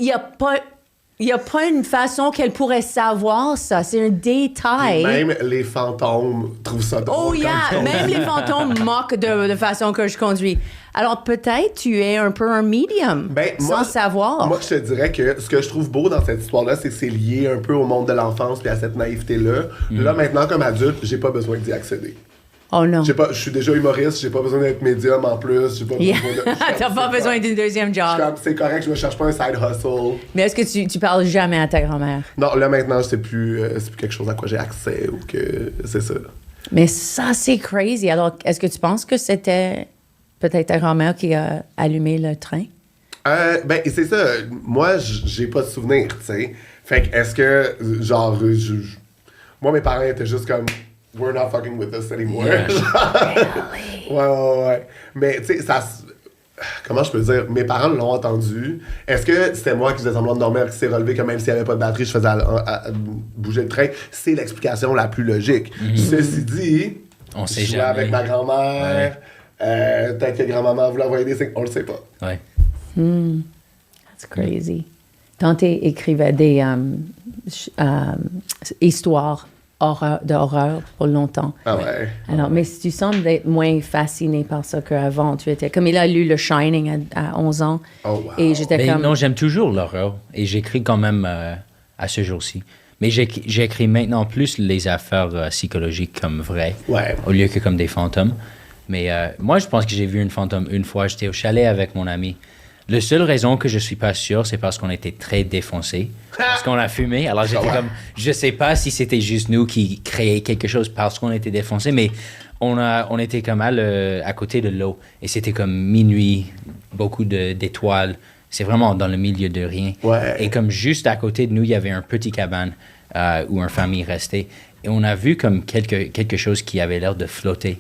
Il y a pas une façon qu'elle pourrait savoir ça. C'est un détail. Et même les fantômes trouvent ça drôle. Oh yeah, même les fantômes moquent de façon que je conduis. Alors peut-être tu es un peu un medium, sans savoir. Moi, je te dirais que ce que je trouve beau dans cette histoire-là, c'est que c'est lié un peu au monde de l'enfance et à cette naïveté-là. Là, maintenant, comme adulte, j'ai pas besoin d'y accéder. Oh non. Je suis déjà humoriste, j'ai pas besoin d'être médium en plus. J'ai pas besoin de... T'as pas besoin d'une deuxième job. C'est correct, je me cherche pas un side hustle. Mais est-ce que tu parles jamais à ta grand-mère? Non, là maintenant, c'est plus quelque chose à quoi j'ai accès ou que c'est ça. Mais ça, c'est crazy. Alors, est-ce que tu penses que c'était peut-être ta grand-mère qui a allumé le train? C'est ça. Moi, j'ai pas de souvenir, tu sais. Fait que est-ce que, genre, Moi, mes parents étaient juste comme, we're not fucking with this anymore. Yeah. Ouais. Mais, tu sais, ça. Comment je peux dire? Mes parents l'ont entendu. Est-ce que c'était moi qui faisais semblant de dormir, qui s'est relevé, que même s'il n'y avait pas de batterie, je faisais bouger le train? C'est l'explication la plus logique. Ceci dit, On sait je jouais jamais. avec ma grand-mère. Peut-être que grand-maman voulait envoyer des signes. On le sait pas. Ouais. That's crazy. Tante écrivait des histoires d'horreur pour longtemps. Ah ouais. Alors, mais tu sembles être moins fasciné par ça qu'avant. Tu étais comme il a lu Le Shining à 11 ans. Oh, wow. Et j'étais Mais comme. non, j'aime toujours l'horreur et j'écris quand même à ce jour-ci. Mais j'écris maintenant plus les affaires psychologiques comme vraies, Ouais. au lieu que comme des fantômes. Mais moi, je pense que j'ai vu une fantôme une fois. J'étais au chalet avec mon ami. La seule raison que je suis pas sûr, c'est parce qu'on était très défoncés. Parce qu'on a fumé. Alors j'étais comme, je sais pas si c'était juste nous qui créions quelque chose parce qu'on était défoncés, mais on était comme à côté de l'eau. Et c'était comme minuit, beaucoup d'étoiles. C'est vraiment dans le milieu de rien. Ouais. Et comme juste à côté de nous, il y avait un petit cabane où une famille restait. Et on a vu comme quelque chose qui avait l'air de flotter.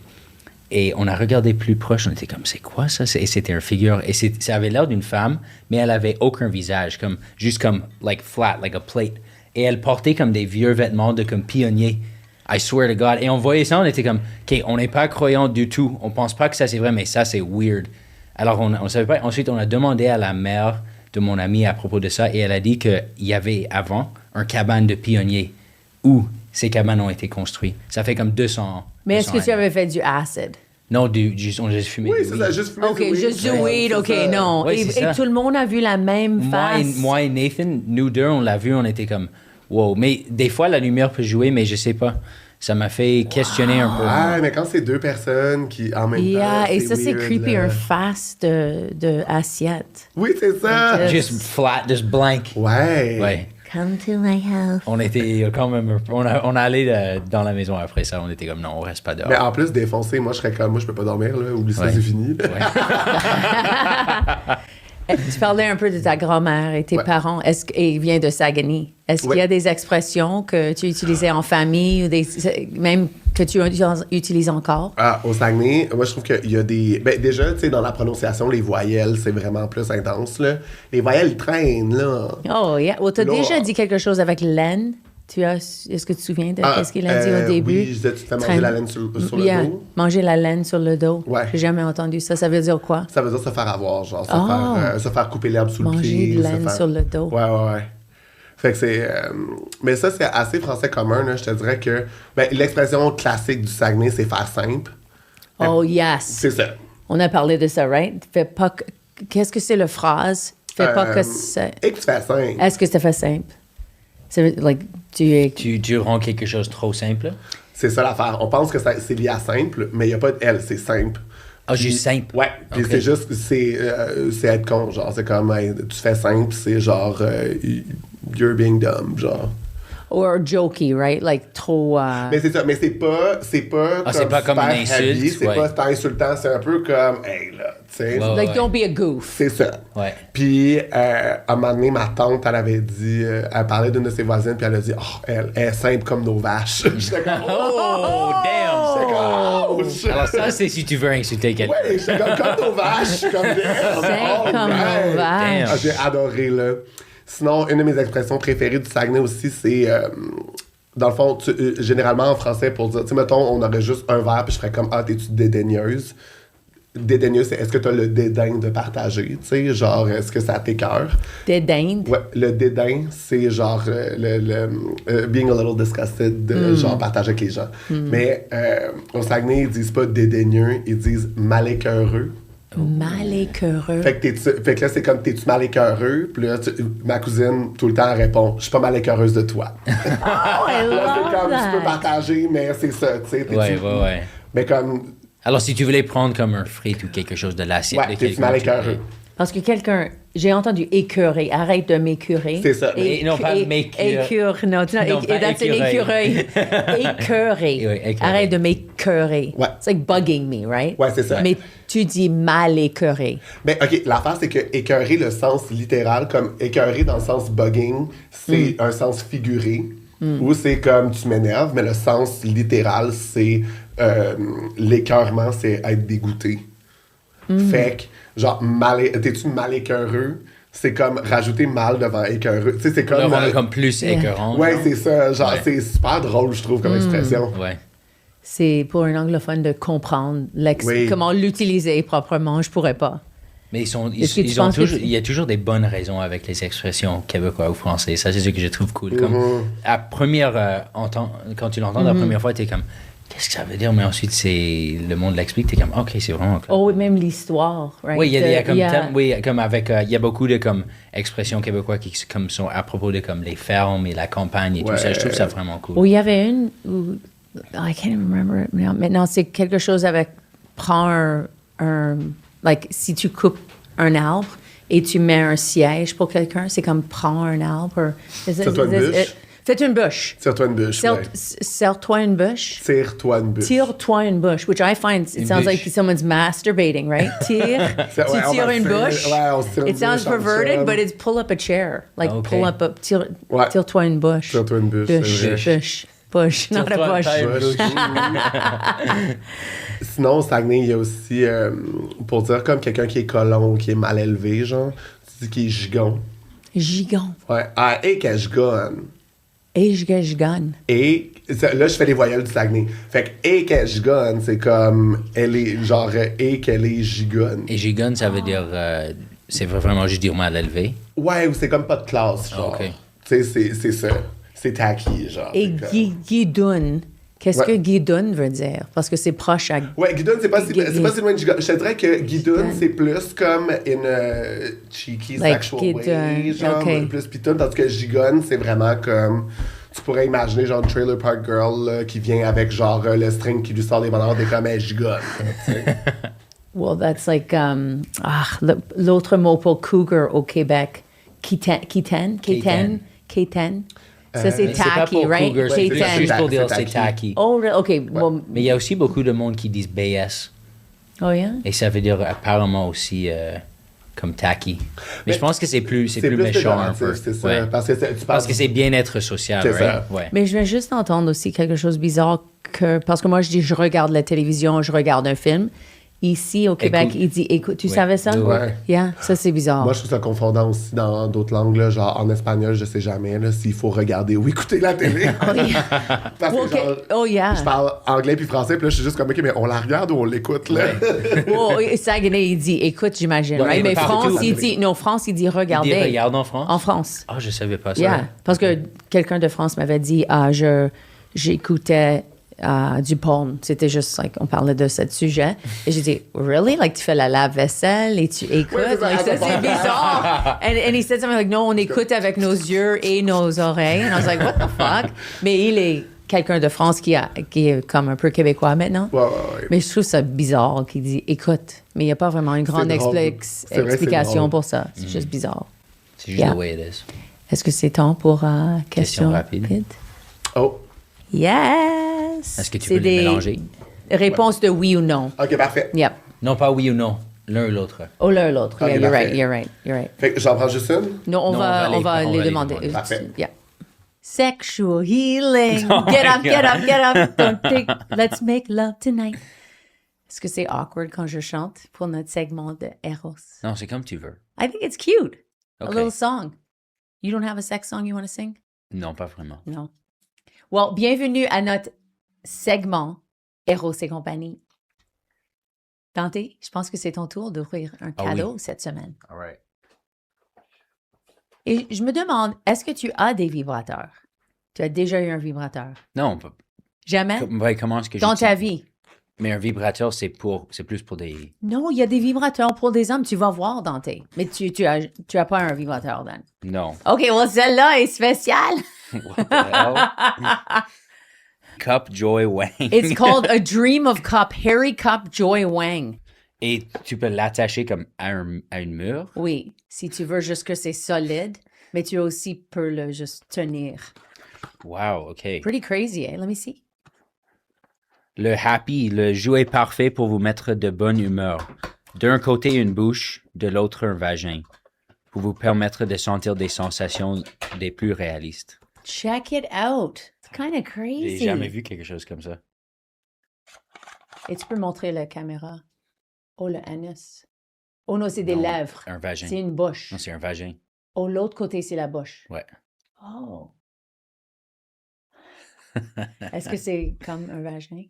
Et on a regardé plus proche, on était comme, c'est quoi ça? Et c'était une figure. Et ça avait l'air d'une femme, mais elle avait aucun visage, juste comme, like flat, like a plate. Et elle portait comme des vieux vêtements de comme pionnier. I swear to God. Et on voyait ça, on était comme, OK, on n'est pas croyant du tout. On pense pas que ça c'est vrai, mais ça c'est weird. Alors on savait pas. Ensuite, on a demandé à la mère de mon ami à propos de ça, et elle a dit qu'il y avait avant un cabane de pionniers où ces cabanes ont été construites. Ça fait comme 200 ans. Mais est-ce que 200 tu ans. avais fait du acid? Non, on a juste fumé. Oui, du c'est weed. ça, juste fumer OK, du weed. juste du Ouais, weed, c'est OK, ça. non. Ouais, et, c'est ça. et tout le monde a vu la même face. Moi et Nathan, nous deux, on l'a vu, on était comme, wow. Mais des fois, la lumière peut jouer, mais je sais pas. Ça m'a fait questionner un peu. Ah, mais quand c'est deux personnes qui, en même temps. Yeah, et ça, c'est weird, creepy, là. un face de assiette. Oui, c'est ça. Just flat, just blank. Ouais. Ouais. Come to my house. On était quand même. On a allé dans la maison après ça. On était comme, non, on reste pas dehors. Mais en plus, défoncé, moi, je serais comme, moi, je peux pas dormir, là. Oublie ça, Ouais. c'est fini. Ouais. Tu parlais un peu de ta grand-mère et tes Ouais. parents. Et il vient de Saguenay. Est-ce qu'il y a des expressions que tu utilisais en famille ou même que tu utilises encore? Ah, au Saguenay, moi, je trouve qu'il y a des. Ben, déjà, tu sais, dans la prononciation, les voyelles, c'est vraiment plus intense, là. Les voyelles, ils traînent, là. Oh, yeah. Tu as Là- déjà dit quelque chose avec laine. Est-ce que tu te souviens de Ah, qu'est-ce qu'il a dit au début? Oui, je disais, tu te fais manger la laine sur le Yeah, dos. manger la laine sur le dos. Ouais. J'ai jamais entendu ça. Ça veut dire quoi? Ça veut dire se faire avoir, genre, Ah. se faire couper l'herbe sous le Manger pied. de se laine faire- sur le dos. Ouais. Fait que c'est. Mais ça, c'est assez français commun, là. Je te dirais que. Ben, l'expression classique du Saguenay, c'est faire simple. Oh, yes. C'est ça. On a parlé de ça, right? Fais pas que... Qu'est-ce que c'est la phrase? Fais pas que c'est... Et que tu fais simple. Est-ce que c'est fait simple? C'est like, Tu rends quelque chose trop simple? C'est ça l'affaire. On pense que c'est lié à simple, mais il n'y a pas de L, c'est simple. Ah, juste simple. Ouais, puis Ok. c'est juste, c'est être con, genre, c'est comme, hey, tu fais simple, c'est genre, you're being dumb, genre. or jokey, right? Like trop... Mais c'est ça, mais c'est pas Ah, c'est pas comme super une insulte, heavy, c'est ouais. pas tant insultant, c'est un peu comme, hey, là, tu sais. Ouais. like, don't be a goof. C'est ça. Ouais. Puis, à un moment donné, ma tante, elle avait dit, elle parlait d'une de ses voisines, puis elle a dit, oh, elle est simple comme nos vaches. J'étais comme, Oh, damn! j'étais comme, ouch. Alors ça, c'est si tu veux insulter quelqu'un. Ouais, j'étais comme nos vaches, comme damn. Simple comme nos vaches. Ah, j'ai adoré, là. Sinon, une de mes expressions préférées du Saguenay aussi, c'est... dans le fond, généralement en français, pour dire... Tu sais, mettons, on aurait juste un verre, puis je ferais comme « Ah, t'es-tu dédaigneuse? » Dédaigneuse, c'est est-ce que t'as le dédain de partager? Tu sais, genre, est-ce que ça t'écoeure? Dédain. Ouais, le dédain, c'est genre being a little disgusted, de genre partager avec les gens. Mais au Saguenay, ils disent pas dédaigneux, ils disent malécœureux. Malécœureux. Fait que là, c'est comme, t'es-tu malécœureux? Puis là, ma cousine, tout le temps, elle répond, je suis pas malécœureuse de toi. Oh, I Là, love c'est comme, tu peux that. partager, mais c'est ça, tu sais. Ouais. Mais comme, Alors, si tu voulais prendre comme un frit ou quelque chose de l'assiette ouais, de t'es-tu quelqu'un... malécœureux? Parce que quelqu'un... J'ai entendu écœurer. Arrête de m'écœurer. C'est ça. Et non, pas écœur. Non, Non, pas that's an écureuil. Écœurer. Oui, écœurer. Arrête de m'écœurer. Ouais. It's like bugging me, right? Ouais, c'est ça. Mais tu dis mal écœuré. Mais OK, l'affaire, c'est que écœurer, le sens littéral, comme écœurer dans le sens bugging, c'est un sens figuré. Ou c'est comme tu m'énerves, mais le sens littéral, c'est l'écœurement, c'est être dégoûté. Fait que, genre, t'es-tu mal écœureux? C'est comme rajouter mal devant écœureux. Tu sais, c'est comme. Là, on est comme plus écœurant. Ouais, genre. c'est ça. Genre, Ouais. c'est super drôle, je trouve, comme expression. Ouais. C'est pour un anglophone de comprendre Oui. comment l'utiliser proprement. Je pourrais pas. Mais Est-ce que tu ils ont penses que toujours, c'est- il y a toujours des bonnes raisons avec les expressions québécois ou français. Ça, c'est ce que je trouve cool. Comme, à première, quand tu l'entends la première fois, t'es comme, qu'est-ce que ça veut dire? Mais ensuite, le monde l'explique, t'es comme, OK, c'est vraiment cool. Oh, même l'histoire, right? Oui, il y a comme avec, il y a beaucoup de comme expressions québécoises qui comme sont à propos de comme les fermes et la campagne et tout ça. Je trouve ça vraiment cool. Oh, il y avait une où, I can't even remember it now. Maintenant, c'est quelque chose avec prends like, si tu coupes un arbre et tu mets un siège pour quelqu'un, c'est comme prends un arbre. Tire-toi une bûche. Fais une bûche. Tire-toi une bûche. Ouais. Serre-toi une bûche. Tire-toi une bûche. Tire-toi une bûche, which I find it Une sounds bûche. like someone's masturbating, right? Tire, Ouais, on tu tires va une le faire. bûche. Ouais, on se tire une It sounds bûche en perverted, chaîne. but it's pull up a chair. Like Okay. pull up a Ouais. tire-toi une bûche. Tire-toi une bûche, c'est Bûche, vrai. bûche, not a Tire-toi bush. une Bûche. Sinon, au Saguenay, il y a aussi, pour dire comme quelqu'un qui est colon ou qui est mal élevé, genre, tu dis qu'il est gigon. Gigon. Ouais. Ah, et qu'elle gigonne. Et gigonne. Et là, je fais les voyelles du Saguenay. Fait que et qu'elle gigonne, c'est comme elle est genre et qu'elle est gigonne. Et gigonne, ça veut dire, c'est vraiment juste dire mal élevé. Ouais, ou c'est comme pas de classe, genre. Ok. Tu sais, c'est ça. C'est tacky, genre. Et C'est comme- guidoune. Qu'est-ce Ouais. que guidoune veut dire? Parce que c'est proche à... Ouais, guidoune, c'est pas si loin de gigonne. Je te dirais que guidoune, Gigonne. c'est plus comme une cheeky Like sexual way, guidoune, genre, ok. plus pitoune, tandis que gigonne, c'est vraiment comme... Tu pourrais imaginer, genre, une Trailer Park Girl là, qui vient avec, genre, le string qui lui sort des bonheurs, des comme elle gigonne. tu sais. Well, that's like... l'autre mot pour cougar au Québec. Kitten. Ça, c'est Mais c'est pas tacky, pour right? cougar, c'est c'est juste tacky. pour dire C'est c'est tacky. tacky. Oh, OK. Well, Mais il y a aussi beaucoup de monde qui disent BS. oh, yeah? Et ça veut dire apparemment aussi comme tacky. Mais je pense que c'est plus méchant un peu. péjoratif, c'est ça. Ouais. Parce que tu Parce penses que c'est bien-être social, C'est right? ça. Ouais. Mais je vais juste entendre aussi quelque chose de bizarre parce que moi, je dis, je regarde la télévision, je regarde un film. Ici, au Québec, Écoute. il dit, écoute, tu Ouais. savais ça? Ouais. Yeah, ça, c'est bizarre. Moi, je trouve ça confondant aussi dans d'autres langues, là, genre en espagnol, je sais jamais là, s'il faut regarder ou écouter la télé. Parce que, OK. genre, Oh, yeah. je parle anglais puis français, puis là, je suis juste comme, OK, mais on la regarde ou on l'écoute, là? Oh, et Saguenay, il dit, écoute, j'imagine. Ouais, right? mais Mais partout. France, il dit, non, France, il dit, Il regardez. dit regarde en France? En France. Ah, je savais pas ça. Yeah. Parce que quelqu'un de France m'avait dit, j'écoutais du porn. C'était juste, like, on parlait de ce sujet. Et j'ai dit, really? Like, tu fais la lave-vaisselle et tu écoutes? Ouais, c'est ça, Like, ça, c'est attends. bizarre. And he said something like, non, on écoute avec nos yeux et nos oreilles. And I was like, what the fuck? Mais il est quelqu'un de France qui est comme un peu québécois maintenant. Ouais. Mais je trouve ça bizarre qu'il dit écoute. Mais il n'y a pas vraiment une grande drôle. C'est vrai, c'est explication drôle. pour ça. C'est juste bizarre. C'est juste Yeah. the way it is. Est-ce que c'est temps pour question rapide. Oh, Yes! Est-ce que tu C'est veux les des mélanger? réponses de oui ou non. OK, parfait. Yep. Non, pas oui ou non. L'un ou l'autre. Oh, l'un ou l'autre. Ok, Yeah, parfait. you're right. Fait que j'en prends juste une? Non, on Non, va on va les les demander. demander. Parfait. Yeah. Sexual healing. Oh Get my up. Don't take. Let's make love tonight. Est-ce que c'est awkward quand je chante pour notre segment de Eros? Non, c'est comme tu veux. I think it's cute. A Okay. little song. You don't have a sex song you want to sing? Non, pas vraiment. No. Well, bienvenue à notre segment Eros et compagnie. Dante, je pense que c'est ton tour d'ouvrir un Ah cadeau oui. cette semaine. All right. Et je me demande, est-ce que tu as des vibrateurs? Tu as déjà eu un vibrateur? Non, Jamais? comment est-ce que Dans ta j'utilise- vie? Mais un vibrateur, c'est plus pour des... Non, il y a des vibrateurs pour des hommes. Tu vas voir, Dante. Mais tu as pas un vibrateur, Dan. Non. OK, well, celle-là est spéciale. What the hell? Cup Joy Wang. It's called a Dream of Cup, Harry Cup Joy Wang. Et tu peux l'attacher comme à une mur. Oui, si tu veux juste que c'est solide, mais tu aussi peux le juste tenir. Wow, OK. Pretty crazy, eh? Let me see. Le happy, le jouet parfait pour vous mettre de bonne humeur. D'un côté, une bouche, de l'autre, un vagin. Pour vous permettre de sentir des sensations des plus réalistes. Check it out. It's kind of crazy. J'ai jamais vu quelque chose comme ça. Et tu peux montrer la caméra. Oh, le anus. Oh non, c'est des Non, lèvres. Un vagin. C'est une bouche. Non, c'est un vagin. Oh, l'autre côté, c'est la bouche. Ouais. Oh. Est-ce que c'est comme un vagin?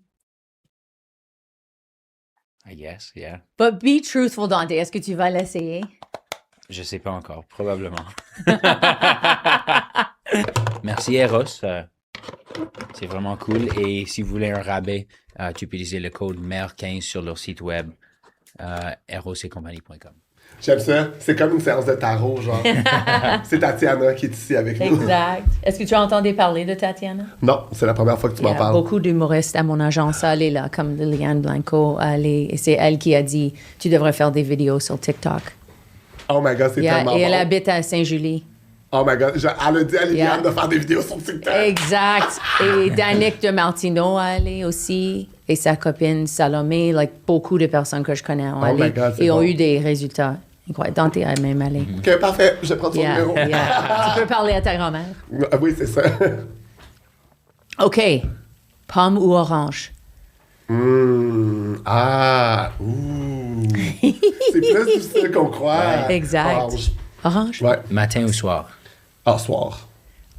I guess, yeah. But be truthful, Dante. Est-ce que tu vas l'essayer? Je sais pas encore, probablement. Merci Eros. C'est vraiment cool. Et si vous voulez un rabais, tu peux utiliser le code MER15 sur leur site web, erosetcompagnie.com. J'aime ça. C'est comme une séance de tarot, genre. C'est Tatiana qui est ici avec nous. Exact. Est-ce que tu as entendu parler de Tatiana? Non, c'est la première fois que tu Il y m'en a parles. beaucoup d'humoristes à mon agence. Elle est là, comme Liliane Blanco. Et c'est elle qui a dit, tu devrais faire des vidéos sur TikTok. Oh my God, c'est tellement Et elle bon. habite à Saint-Julie. Oh my God, elle a dit à Liliane Yeah. de faire des vidéos sur TikTok. Exact. Et Danick de Martino a allé aussi. Et sa copine Salomé. Beaucoup de personnes que je connais ont Oh allé. my God, c'est et ont bon. eu des résultats. Incroyable. Dante a même allé. OK, parfait. Je vais prendre son numéro. Tu peux parler à ta grand-mère. Ah oui, c'est ça. OK. Pomme ou orange? Ah. Ouh. C'est plus difficile qu'on croit. Ouais, exact. Orange. Orange? Ouais. Matin ou soir? Ah, soir.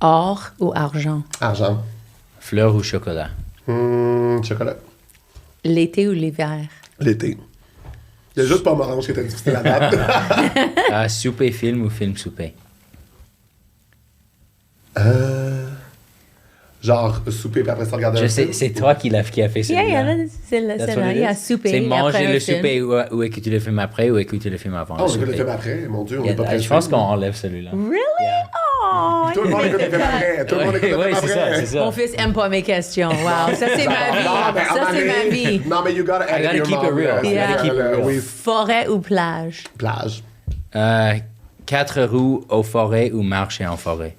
Or ou argent? Argent. Fleur ou chocolat? Chocolat. L'été ou l'hiver? L'été. Il y a juste pas orange qui était difficile à battre. Souper film ou film souper? Genre, souper, puis après ça, regarder Je un sais, film. c'est toi qui a fait celui-là. C'est That's what it il y a is. souper. C'est et après manger un le film. souper ou écouter le film après ou écouter le film avant Oh, le on écoute le souper. film après. Mon Dieu, on Yeah, est pas prêts. je pense qu'on enlève celui-là. Really? Oh, Tout le monde écoute le film après. Tout le monde écoute le Oui, film c'est ça, après. c'est ça. Mon fils aime pas mes questions. Wow, ça c'est ma vie. Non, mais Ça c'est ma vie. Non, mais you gotta edit gotta your keep it mom, real. là. You gotta keep it real. Oui, Forêt ou plage? plage. 4 roues aux forêts ou marcher en forêt?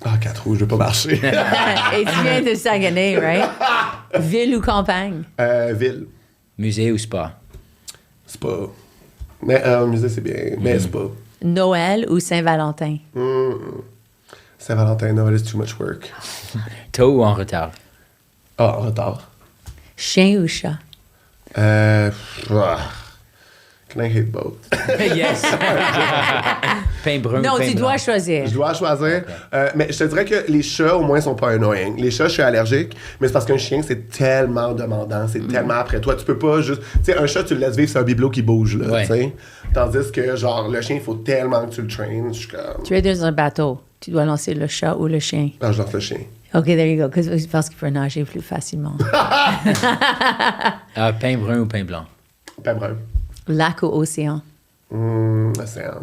Ah, 4 roues, je veux pas marcher. Et tu viens de Saguenay, right? Ville ou campagne? Ville. Musée ou spa? C'est pas. Mais musée, c'est bien. Mais c'est pas. Noël ou Saint-Valentin? Saint-Valentin, Noël is too much work. Tôt ou en retard? Ah, en retard. Chien ou chat? Can I hate both? Yes! Pain brun Non, ou pain tu blanc? dois choisir. Je dois choisir. Mais je te dirais que les chats, au moins, sont pas annoying. Les chats, je suis allergique, mais c'est parce qu'un chien, c'est tellement demandant, c'est tellement après toi. Tu peux pas juste. Tu sais, un chat, tu le laisses vivre, c'est un bibelot qui bouge, là. Ouais. Tu sais. Tandis que, genre, le chien, il faut tellement que tu le traînes. Je suis comme. Tu es dans un bateau. Tu dois lancer le chat ou le chien. Ah, je lance le chien. OK, there you go. Parce qu'il peut nager plus facilement. Pain brun ou pain blanc? Pain brun. Lac ou océan? Océan.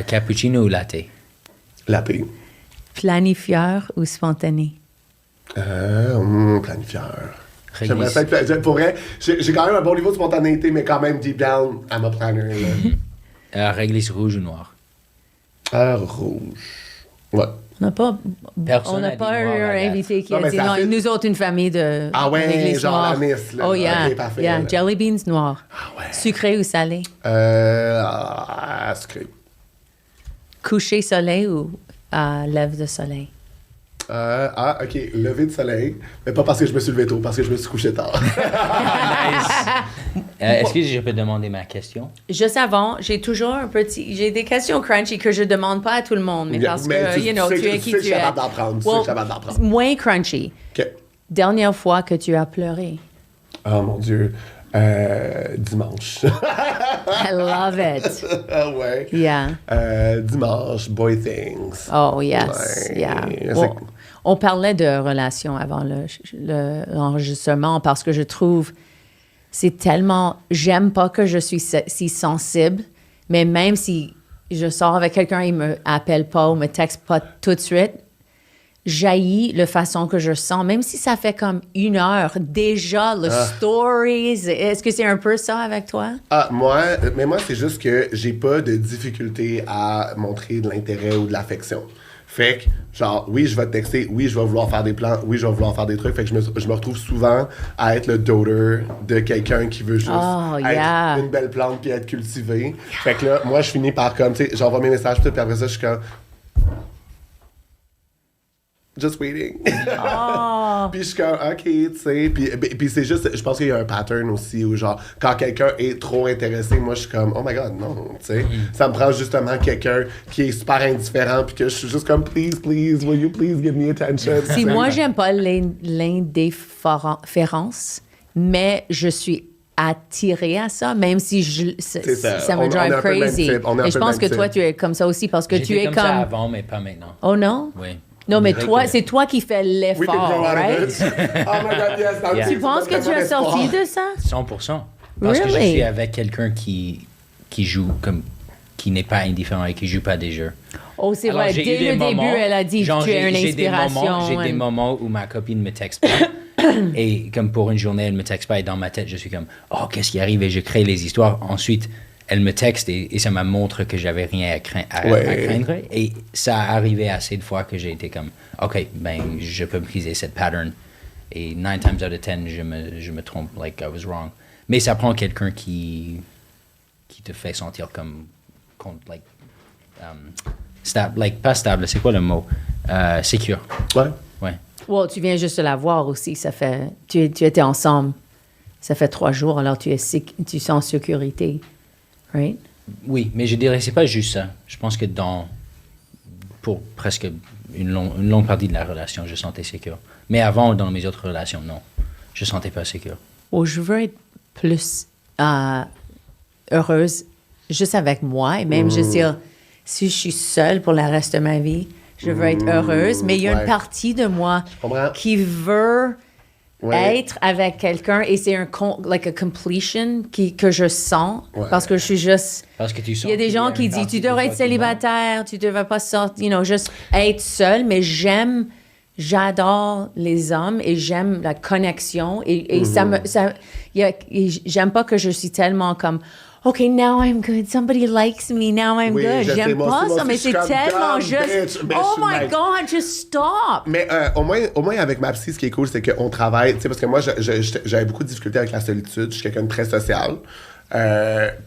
Cappuccino ou latte? Latte. Planifieur ou spontané? Planifieur. J'aimerais ça être. Pour vrai, j'ai quand même un bon niveau de spontanéité, mais quand même, deep down, I'm a planner, là. Réglisse rouge ou noir? Rouge. Ouais. On n'a pas, Personne on n'a n'a dit pas noir eu à un date. invité qui Non, a mais dit ça non. fait- Nous autres, une famille de. Ah ouais, d'église genre noire. la Miss, là. Oh yeah. Ok, parfait, Yeah. là. Jelly beans noirs. Ah ouais. Sucré ou salé? Sucré. Coucher soleil ou lève de soleil? OK. Lever de soleil. Mais pas parce que je me suis levé tôt, parce que je me suis couché tard. Est-ce que je peux demander ma question? Juste avant, j'ai des questions crunchy que je demande pas à tout le monde, mais parce Mais que, tu tu sais es que qui je tu suis es. capable d'en prendre. Tu sais que je suis capable d'en prendre. Moins crunchy. OK. Dernière fois que tu as pleuré. Oh mon Dieu. Dimanche. I love it. Ah ouais. Yeah. Dimanche, Boy Things. Oh, yes. Ouais. Yeah. C'est- On parlait de relations avant l'enregistrement parce que je trouve c'est tellement. J'aime pas que je suis si sensible, mais même si je sors avec quelqu'un, il me appelle pas ou me texte pas tout de suite, j'haïs la façon que je sens, même si ça fait comme 1 heure. Déjà, le stories. Est-ce que c'est un peu ça avec toi? Ah, moi, c'est juste que j'ai pas de difficulté à montrer de l'intérêt ou de l'affection. Fait que, genre, oui, je vais te texter, oui, je vais vouloir faire des plans, oui, je vais vouloir faire des trucs. Fait que je me retrouve souvent à être le doter de quelqu'un qui veut juste Oh, être yeah. une belle plante puis être cultivé. Fait que là, moi, je finis par comme, tu sais, j'envoie mes messages, puis après ça, je suis comme... just waiting. Oh. Puis je suis comme, OK, tu sais. Puis c'est juste, je pense qu'il y a un pattern aussi où, genre, quand quelqu'un est trop intéressé, moi, je suis comme, oh my God, non, tu sais. Ça me prend justement quelqu'un qui est super indifférent, puis que je suis juste comme, please, will you please give me attention? Si moi, j'aime pas l'indifférence, mais je suis attirée à ça, même si ça me drive crazy. Et je pense que toi, tu es comme ça aussi, parce que tu es comme ça avant, mais pas maintenant. Oh non? Oui. Non, mais toi, c'est toi qui fais l'effort, right? Oh my God, yes. Yeah. Tu penses que tu as sorti de ça? 100%. Parce que je suis avec quelqu'un qui joue comme... qui n'est pas indifférent et qui joue pas des jeux. Oh, c'est vrai. Dès le début, elle a dit que tu es une inspiration. J'ai des moments où ma copine me texte pas. Et comme pour une journée, elle me texte pas. Et dans ma tête, je suis comme, oh, qu'est-ce qui arrive? Et je crée les histoires. Ensuite, elle me texte et ça me montre que j'avais rien à craindre. Et ça a arrivé assez de fois que j'ai été comme, OK, ben, je peux briser cette pattern. Et 9 times out of 10, je me trompe, like I was wrong. Mais ça prend quelqu'un qui te fait sentir comme like, pas stable, c'est quoi le mot? Secure. Ouais. Well, tu viens juste de la voir aussi. Ça fait, tu étais ensemble. Ça fait 3 jours, alors tu sens en sécurité. Right? Oui, mais je dirais c'est pas juste ça. Je pense que pour presque une longue partie de la relation, je sentais sécure. Mais avant, dans mes autres relations, non. Je sentais pas sécure. Oh, je veux être plus heureuse juste avec moi. Et même, je veux dire, si je suis seule pour le reste de ma vie, je veux être heureuse. Mais il y a une partie de moi qui veut être avec quelqu'un. Et c'est un completion que je sens. Parce que je suis juste... Parce que tu sens... Il y a des gens qui disent, tu devrais être célibataire, tu devrais pas sortir, juste être seule. Mais j'adore les hommes et j'aime la connexion. Et j'aime pas que je suis tellement comme... OK, now I'm good. Somebody likes me. Now I'm good. J'aime pas ça, mais c'est tellement juste. Oh my God, just stop. Mais au moins, avec ma psy, ce qui est cool, c'est qu'on travaille. Tu sais, parce que moi, j'avais beaucoup de difficultés avec la solitude. Je suis quelqu'un de très social.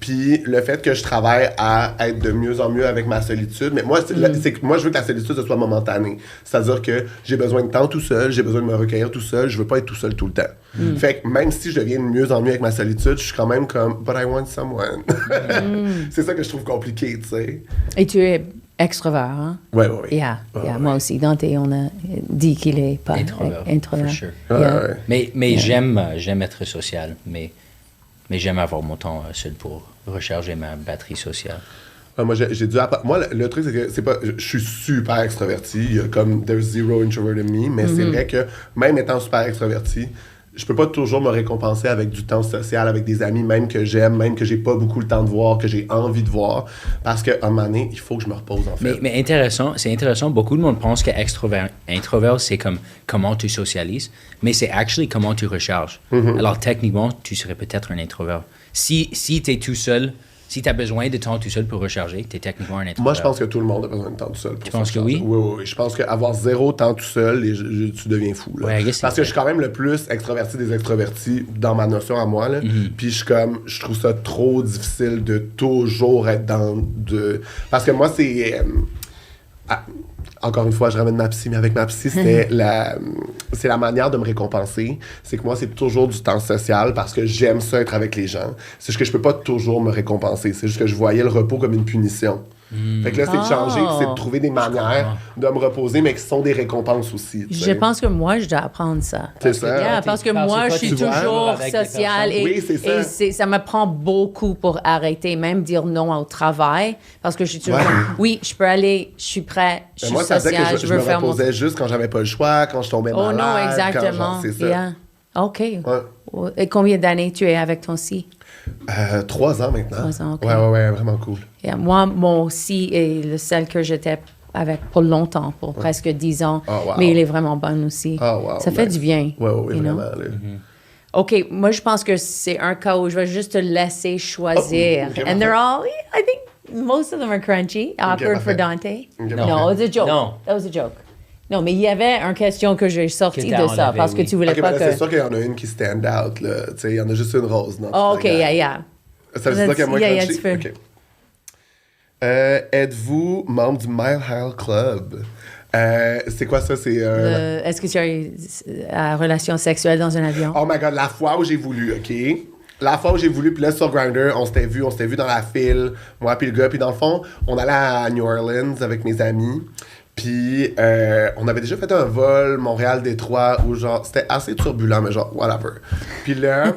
Puis le fait que je travaille à être de mieux en mieux avec ma solitude, mais moi, moi je veux que la solitude ce soit momentanée. C'est-à-dire que j'ai besoin de temps tout seul, j'ai besoin de me recueillir tout seul, je veux pas être tout seul tout le temps. Fait que même si je deviens de mieux en mieux avec ma solitude, je suis quand même comme but I want someone. C'est ça que je trouve compliqué, tu sais. Et tu es extrovert, hein? Oui. Yeah, moi aussi. Dante, on a dit qu'il est pas introvert. For sure. Yeah. Mais j'aime être social, mais j'aime avoir mon temps seul pour recharger ma batterie sociale. Moi, j'ai dû apprendre. Moi, le truc, c'est que je suis super extraverti. Il y a comme there's zero introvert in me, mais c'est vrai que même étant super extraverti, je peux pas toujours me récompenser avec du temps social, avec des amis, même que j'aime, même que j'ai pas beaucoup le temps de voir, que j'ai envie de voir, parce qu'à un moment donné, il faut que je me repose, en fait. Mais c'est intéressant. Beaucoup de monde pense que introvert, c'est comme comment tu socialises, mais c'est actually comment tu recharges. Alors, techniquement, tu serais peut-être un introvert. Si tu es tout seul, si tu as besoin de temps tout seul pour recharger, tu es techniquement un introvert. Moi, je pense que tout le monde a besoin de temps tout seul. Tu penses que oui? Oui. Je pense qu'avoir 0 temps tout seul, tu deviens fou. Là. Ouais, parce que je suis quand même le plus extraverti des extravertis dans ma notion à moi. Là. Puis je trouve ça trop difficile de toujours être Parce que moi, c'est... encore une fois, je ramène ma psy, mais avec ma psy, c'est la manière de me récompenser. C'est que moi, c'est toujours du temps social parce que j'aime ça être avec les gens. C'est juste que je peux pas toujours me récompenser. C'est juste que je voyais le repos comme une punition. Fait que là, c'est de changer, c'est de trouver des manières de me reposer, mais qui sont des récompenses aussi. Je pense que moi, je dois apprendre ça. C'est ça. Yeah, parce que moi, je suis toujours sociale et ça me prend beaucoup pour arrêter, même dire non au travail, parce que je suis toujours oui, je peux aller, je suis prêt, je suis sociale, je veux faire mon... Je me reposais juste quand j'avais pas le choix, quand je tombais malade. Oh non, exactement. C'est ça. Yeah. OK. Et combien d'années tu es avec ton psy? 3 ans maintenant. 3 ans, OK. Ouais, vraiment cool. Yeah, moi, mon psy est le seul que j'étais avec pour longtemps, pour presque 10 ans. Oh, wow. Mais il est vraiment bon aussi. Oh, wow, ça fait du bien. Oui, vraiment. OK, moi, je pense que c'est un cas où je vais juste te laisser choisir. And they're all, I think most of them are crunchy. Awkward for Dante. No, it was a joke. No. That was a joke. Non, mais il y avait une question que j'ai sortie de ça, parce que tu voulais pas que... C'est sûr qu'il y en a une qui stand out, là. Tu sais, il y en a juste une rose. Non, OK, yeah. Ça veut dire qu'il y a moins crunchy? OK. Êtes-vous membre du Mile High Club? C'est quoi ça? C'est... Est-ce que tu as eu une relation sexuelle dans un avion? Oh my God, la fois où j'ai voulu, OK? La fois où j'ai voulu, puis là, sur Grindr, on s'était vu dans la file, moi puis le gars, puis dans le fond, on allait à New Orleans avec mes amis, puis on avait déjà fait un vol Montréal-Détroit où, genre, c'était assez turbulent, mais genre, whatever. Puis là,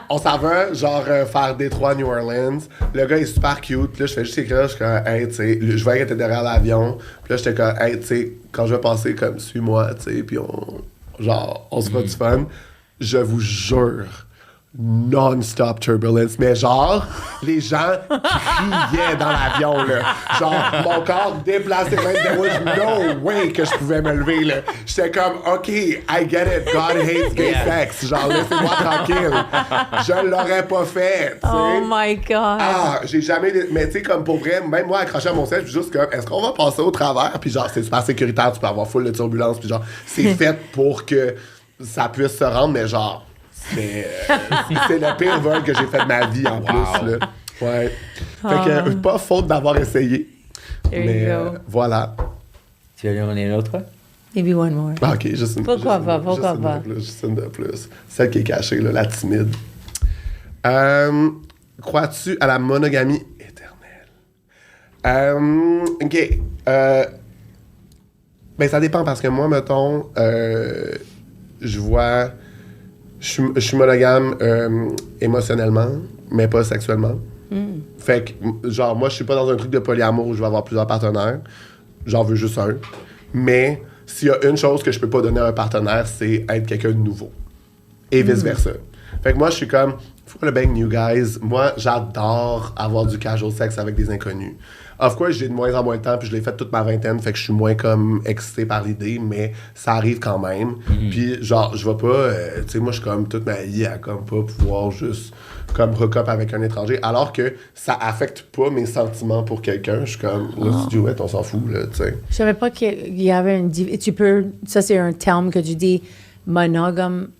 on s'en va, genre, faire Détroit-New Orleans. Le gars est super cute, puis là, je fais juste écrire, je suis comme, hey, tu sais, je voyais qu'il était derrière l'avion, puis là, j'étais comme, hey, tu sais, quand je vais passer, comme, suis-moi, tu sais, puis on se fera du fun. Je vous jure, non-stop turbulence, mais genre, les gens criaient dans l'avion, là. Genre, mon corps déplacé, même there was no way que je pouvais me lever, là. J'étais comme, OK, I get it, God hates gay sex. Genre, laissez-moi tranquille. Je l'aurais pas fait, tu sais. Oh my God! Ah, j'ai jamais... Mais tu sais, comme pour vrai, même moi, accroché à mon siège, je suis juste comme, est-ce qu'on va passer au travers? Puis genre, c'est super sécuritaire, tu peux avoir full de turbulence, puis genre, c'est fait pour que ça puisse se rendre, mais genre... C'est le pire vol que j'ai fait de ma vie en plus. Là. Ouais. Fait que pas faute d'avoir essayé. There mais you go. Voilà. Tu veux demander une autre? Maybe one more. Ah, ok, juste une. Pourquoi pas? Pourquoi pas? Juste une de plus. Celle qui est cachée, là, la timide. Crois-tu à la monogamie éternelle? Ok. Ben, ça dépend parce que moi, mettons, je vois. Je suis monogame émotionnellement, mais pas sexuellement. Fait que, genre, moi, je suis pas dans un truc de polyamour où je vais avoir plusieurs partenaires. J'en veux juste un. Mais s'il y a une chose que je peux pas donner à un partenaire, c'est être quelqu'un de nouveau. Et vice-versa. Fait que moi, je suis comme, fuck le bang new guys. Moi, j'adore avoir du casual sex avec des inconnus. Of course, j'ai de moins en moins de temps, puis je l'ai fait toute ma vingtaine, fait que je suis moins comme excité par l'idée, mais ça arrive quand même. Puis genre, je vais pas, tu sais, moi, je suis comme toute ma vie à comme pas pouvoir juste comme hook up avec un étranger, alors que ça affecte pas mes sentiments pour quelqu'un. Je suis comme, let's do it, on s'en fout, là, tu sais. Je savais pas qu'il y avait une... Tu peux... Ça, c'est un terme que tu dis monogame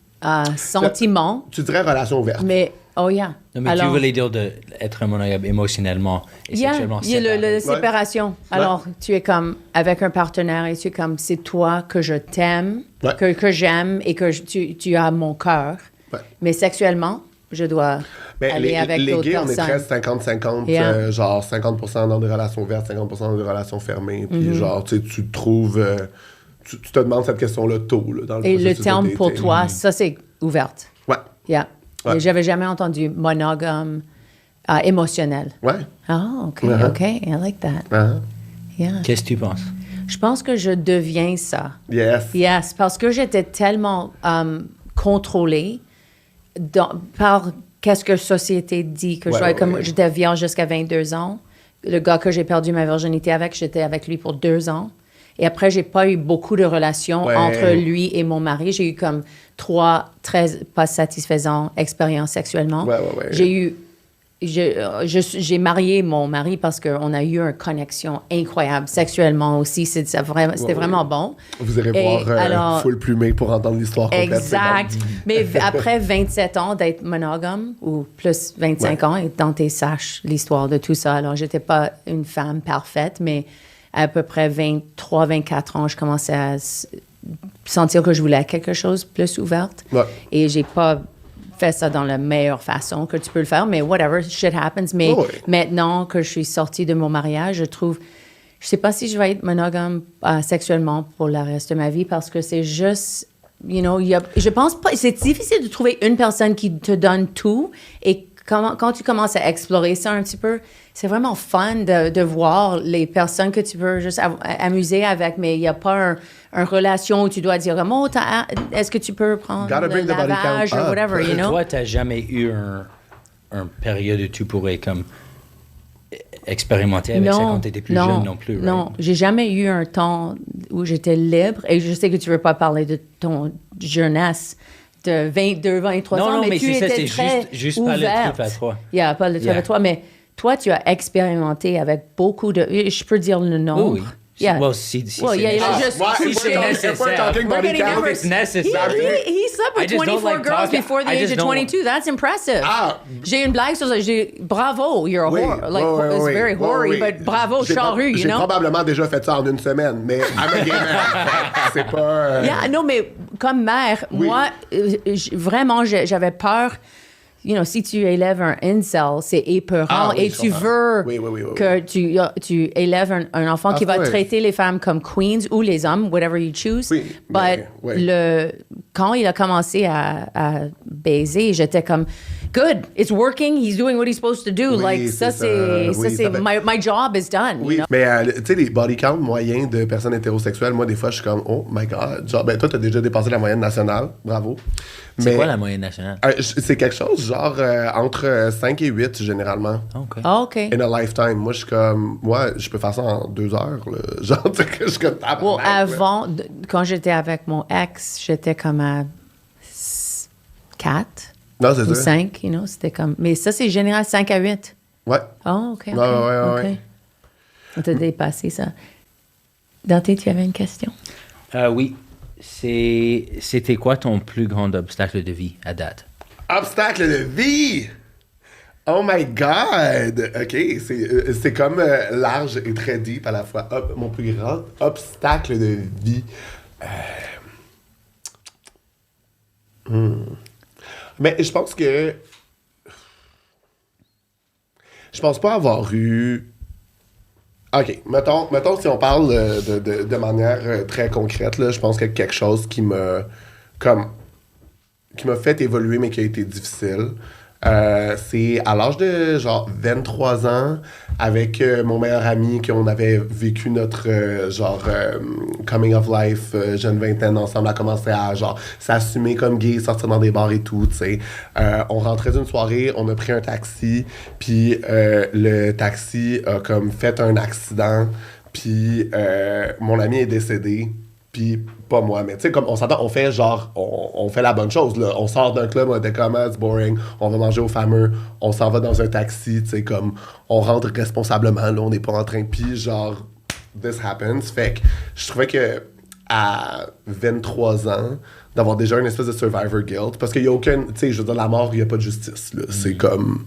sentiment. Tu dirais relation ouverte. Mais, oh yeah. Non, mais tu voulais dire d'être monogame émotionnellement et sexuellement il y a séparé. la séparation. Alors, tu es comme avec un partenaire et tu es comme, c'est toi que je t'aime, que j'aime et que tu as mon cœur. Ouais. Mais sexuellement, je dois aller avec d'autres personnes. Les gays, on est très 50-50, genre 50% dans des relations ouvertes, 50% dans des relations fermées. Puis genre, tu trouves... tu te demandes cette question-là tôt, là, dans le processus. Et le terme pour toi, ça, c'est ouverte. Ouais. Yeah. Ouais. Et j'avais jamais entendu monogame émotionnel. Ouais. Ah, OK, OK. I like that. Yeah. Qu'est-ce que tu penses? Je pense que je deviens ça. Yes. Yes, parce que j'étais tellement contrôlée par qu'est-ce que la société dit. Que j'étais vierge jusqu'à 22 ans. Le gars que j'ai perdu ma virginité avec, j'étais avec lui pour 2 ans. Et après, j'ai pas eu beaucoup de relations entre lui et mon mari. J'ai eu comme 3 très pas satisfaisantes expériences sexuellement. J'ai marié mon mari parce qu'on a eu une connexion incroyable sexuellement aussi. C'était vraiment bon. Vous irez voir Full Plumé pour entendre l'histoire complète. Exact. Mais après 27 ans d'être monogame, ou plus 25 ans, et dans tes saches l'histoire de tout ça. Alors, j'étais pas une femme parfaite, mais à peu près 23, 24 ans, je commençais à sentir que je voulais quelque chose plus ouverte. Ouais. Et j'ai pas fait ça dans la meilleure façon que tu peux le faire, mais whatever, shit happens. Mais maintenant que je suis sortie de mon mariage, je sais pas si je vais être monogame sexuellement pour le reste de ma vie parce que c'est juste, je pense pas, c'est difficile de trouver une personne qui te donne tout et quand tu commences à explorer ça un petit peu, c'est vraiment fun de voir les personnes que tu peux juste amuser avec, mais il n'y a pas une relation où tu dois dire « est-ce que tu peux prendre le lavage » ou whatever, you know? Toi, tu n'as jamais eu un période où tu pourrais comme expérimenter avec ça quand tu étais plus jeune non plus, right? Non, j'ai jamais eu un temps où j'étais libre, et je sais que tu ne veux pas parler de ton jeunesse, de 22, 23 ans, mais tu étais très juste ouverte. Pas le trip à toi. Pas le trip à toi, mais toi, tu as expérimenté avec beaucoup de... Je peux dire le nombre. Oui. Yeah. Well, si Well, c'est yeah, il a nécessaire. just moi, couché. if we're talking We're body getting count, numbers. It's necessary. He slept with I just don't 24 like girls talking- before the I age just of don't- 22. That's impressive. Ah. J'ai une blague sur ça. Bravo, you're a Oui, whore. Like, oui, it's oui, very oui, hoary, oui. but bravo, J'ai charrue, you J'ai know? probablement déjà fait ça en une semaine, mais I'm a gamer. C'est pas... Yeah, non, mais comme mère, Oui. moi, vraiment, j'avais peur. You know, si tu élèves un incel, c'est épeurant Ah oui, et je tu comprends. veux Oui. que tu élèves un enfant qui va course. traiter les femmes comme queens ou les hommes, whatever you choose. Oui, But mais, oui. quand il a commencé à baiser, j'étais comme, good, it's working, he's doing what he's supposed to do. Oui, like, ça, c'est, oui, ça fait- my job is done. Oui, You know? mais tu sais, les body count moyens de personnes hétérosexuelles, moi, des fois, je suis comme, oh my god. Genre, ben, toi, t'as déjà dépassé la moyenne nationale. Bravo. C'est quoi la moyenne nationale? C'est quelque chose, genre, entre 5 et 8, généralement. OK. Ah, OK. In a lifetime. Moi, je suis comme, moi, je peux faire ça en 2 heures, là. Genre, tu sais, que je suis comme, tabarnak, Well, là. avant, quand j'étais avec mon ex, j'étais comme à 4 Non, c'est ou ça. 5, you know, c'était comme... Mais ça, c'est général 5 à 8. Ouais. Oh, OK, OK. Ouais. OK. On t'a dépassé ça. Dante, tu avais une question? Oui. C'était quoi ton plus grand obstacle de vie à date? Obstacle de vie! Oh my god! OK, c'est comme large et très deep à la fois. Mon plus grand obstacle de vie. Mais je pense que... Je pense pas avoir eu... OK, mettons si on parle de manière très concrète, là, je pense que quelque chose qui m'a fait évoluer, mais qui a été difficile, c'est à l'âge de genre 23 ans, avec mon meilleur ami, qu'on avait vécu notre coming of life, jeune vingtaine ensemble, a commencé à genre s'assumer comme gay, sortir dans des bars et tout, tu sais. On rentrait d'une soirée, on a pris un taxi, puis le taxi a comme fait un accident, puis mon ami est décédé. Puis pas moi, mais tu sais, comme on s'entend, on fait genre, on fait la bonne chose, là. On sort d'un club, on était comme, it's boring, on va manger au fameux, on s'en va dans un taxi, tu sais, comme, on rentre responsablement, là, on n'est pas en train, puis genre, this happens. Fait que je trouvais que à 23 ans, d'avoir déjà une espèce de survivor guilt, parce qu'il y a aucun, tu sais, je veux dire, la mort, il n'y a pas de justice, là. C'est comme...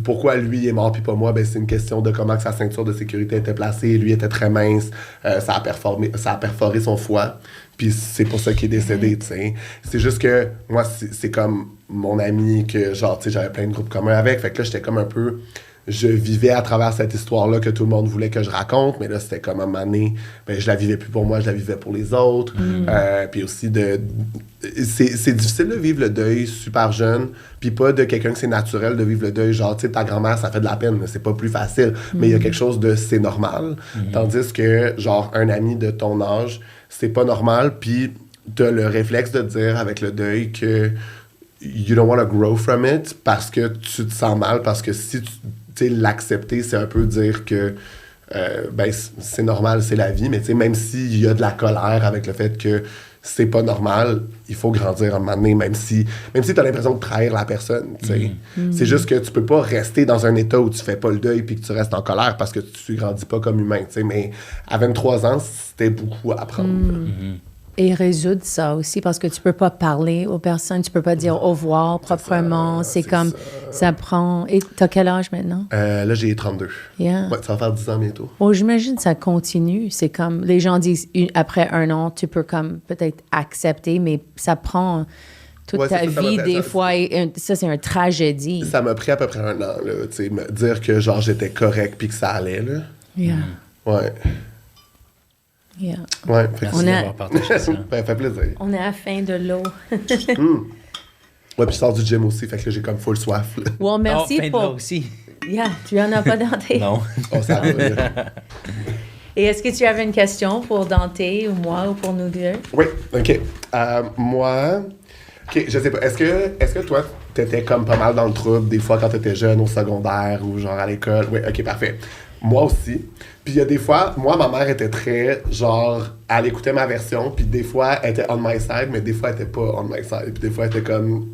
Pourquoi lui est mort puis pas moi, ben c'est une question de comment que sa ceinture de sécurité était placée. Lui était très mince, ça a perforé son foie, puis c'est pour ça qu'il est décédé, tu sais. C'est juste que moi c'est comme mon ami que genre tu sais j'avais plein de groupes communs avec, fait que là j'étais comme un peu, je vivais à travers cette histoire-là que tout le monde voulait que je raconte, mais là, c'était comme à un moment donné, ben, je la vivais plus pour moi, je la vivais pour les autres. Puis aussi, c'est difficile de vivre le deuil super jeune, puis pas de quelqu'un que c'est naturel de vivre le deuil. Genre, tu sais, ta grand-mère, ça fait de la peine, mais c'est pas plus facile. Mais il y a quelque chose de c'est normal. Tandis que, genre, un ami de ton âge, c'est pas normal, puis t'as le réflexe de dire avec le deuil que you don't want to grow from it parce que tu te sens mal, parce que si tu sais, l'accepter, c'est un peu dire que ben, c'est normal, c'est la vie, mais tu sais, même s'il y a de la colère avec le fait que c'est pas normal, il faut grandir à un moment donné, même si t'as l'impression de trahir la personne, tu sais. C'est juste que tu peux pas rester dans un état où tu fais pas le deuil puis que tu restes en colère parce que tu grandis pas comme humain, tu sais. Mais à 23 ans, c'était beaucoup à apprendre. Et résoudre ça aussi, parce que tu peux pas parler aux personnes, tu peux pas dire au revoir proprement. C'est comme, ça prend... Et t'as quel âge maintenant? Là, j'ai 32. Yeah. Ouais, ça va faire 10 ans bientôt. Bon, j'imagine que ça continue. C'est comme, les gens disent, après 1 an, tu peux comme peut-être accepter, mais ça prend toute Ouais, ta ça vie, m'a- des ça- fois. Ça, c'est une tragédie. Ça m'a pris à peu près 1 an, là, tu sais, me dire que, genre, j'étais correct puis que ça allait, là. Yeah. Ouais. Yeah. Ouais. Fait que Merci On a- d'avoir partagé ça. ça fait plaisir. On est à la fin de l'eau. Ouais, puis je sors du gym aussi, fait que là, j'ai comme full soif, là. Well, merci Oh, fin de pour... là aussi. Yeah, tu en as pas Dante. Non. Oh, ça va, là. Et est-ce que tu avais une question pour Dante ou moi ou pour nous deux? Oui, OK. Moi... OK, je sais pas. Est-ce que toi, t'étais comme pas mal dans le trouble des fois quand t'étais jeune au secondaire ou genre à l'école? Oui, OK, parfait. Moi aussi. Puis il y a des fois, moi, ma mère était très, genre, elle écoutait ma version, puis des fois, elle était on my side, mais des fois, elle était pas on my side. Puis des fois, elle était comme,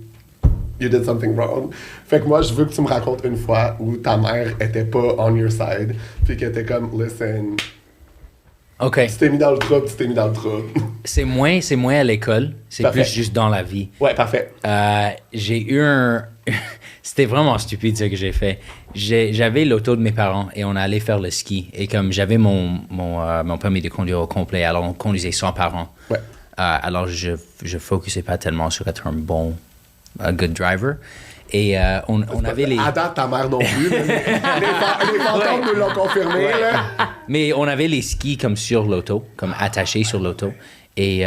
you did something wrong. Fait que moi, je veux que tu me racontes une fois où ta mère était pas on your side, puis qu'elle était comme, listen, OK. Tu t'es mis dans le trouble, tu t'es mis dans le trouble. C'est moins à l'école. C'est Parfait. plus juste dans la vie. Ouais, parfait. J'ai eu un... C'était vraiment stupide ce que j'ai fait. J'avais l'auto de mes parents et on allait faire le ski. Et comme j'avais mon permis de conduire au complet, alors on conduisait sans parents. Ouais. Alors je focusais pas tellement sur être un good driver. Et on avait les... À date, ta mère non plus. Les fantômes nous l'ont confirmé. Là. Mais on avait les skis comme sur l'auto, comme attachés sur l'auto. Et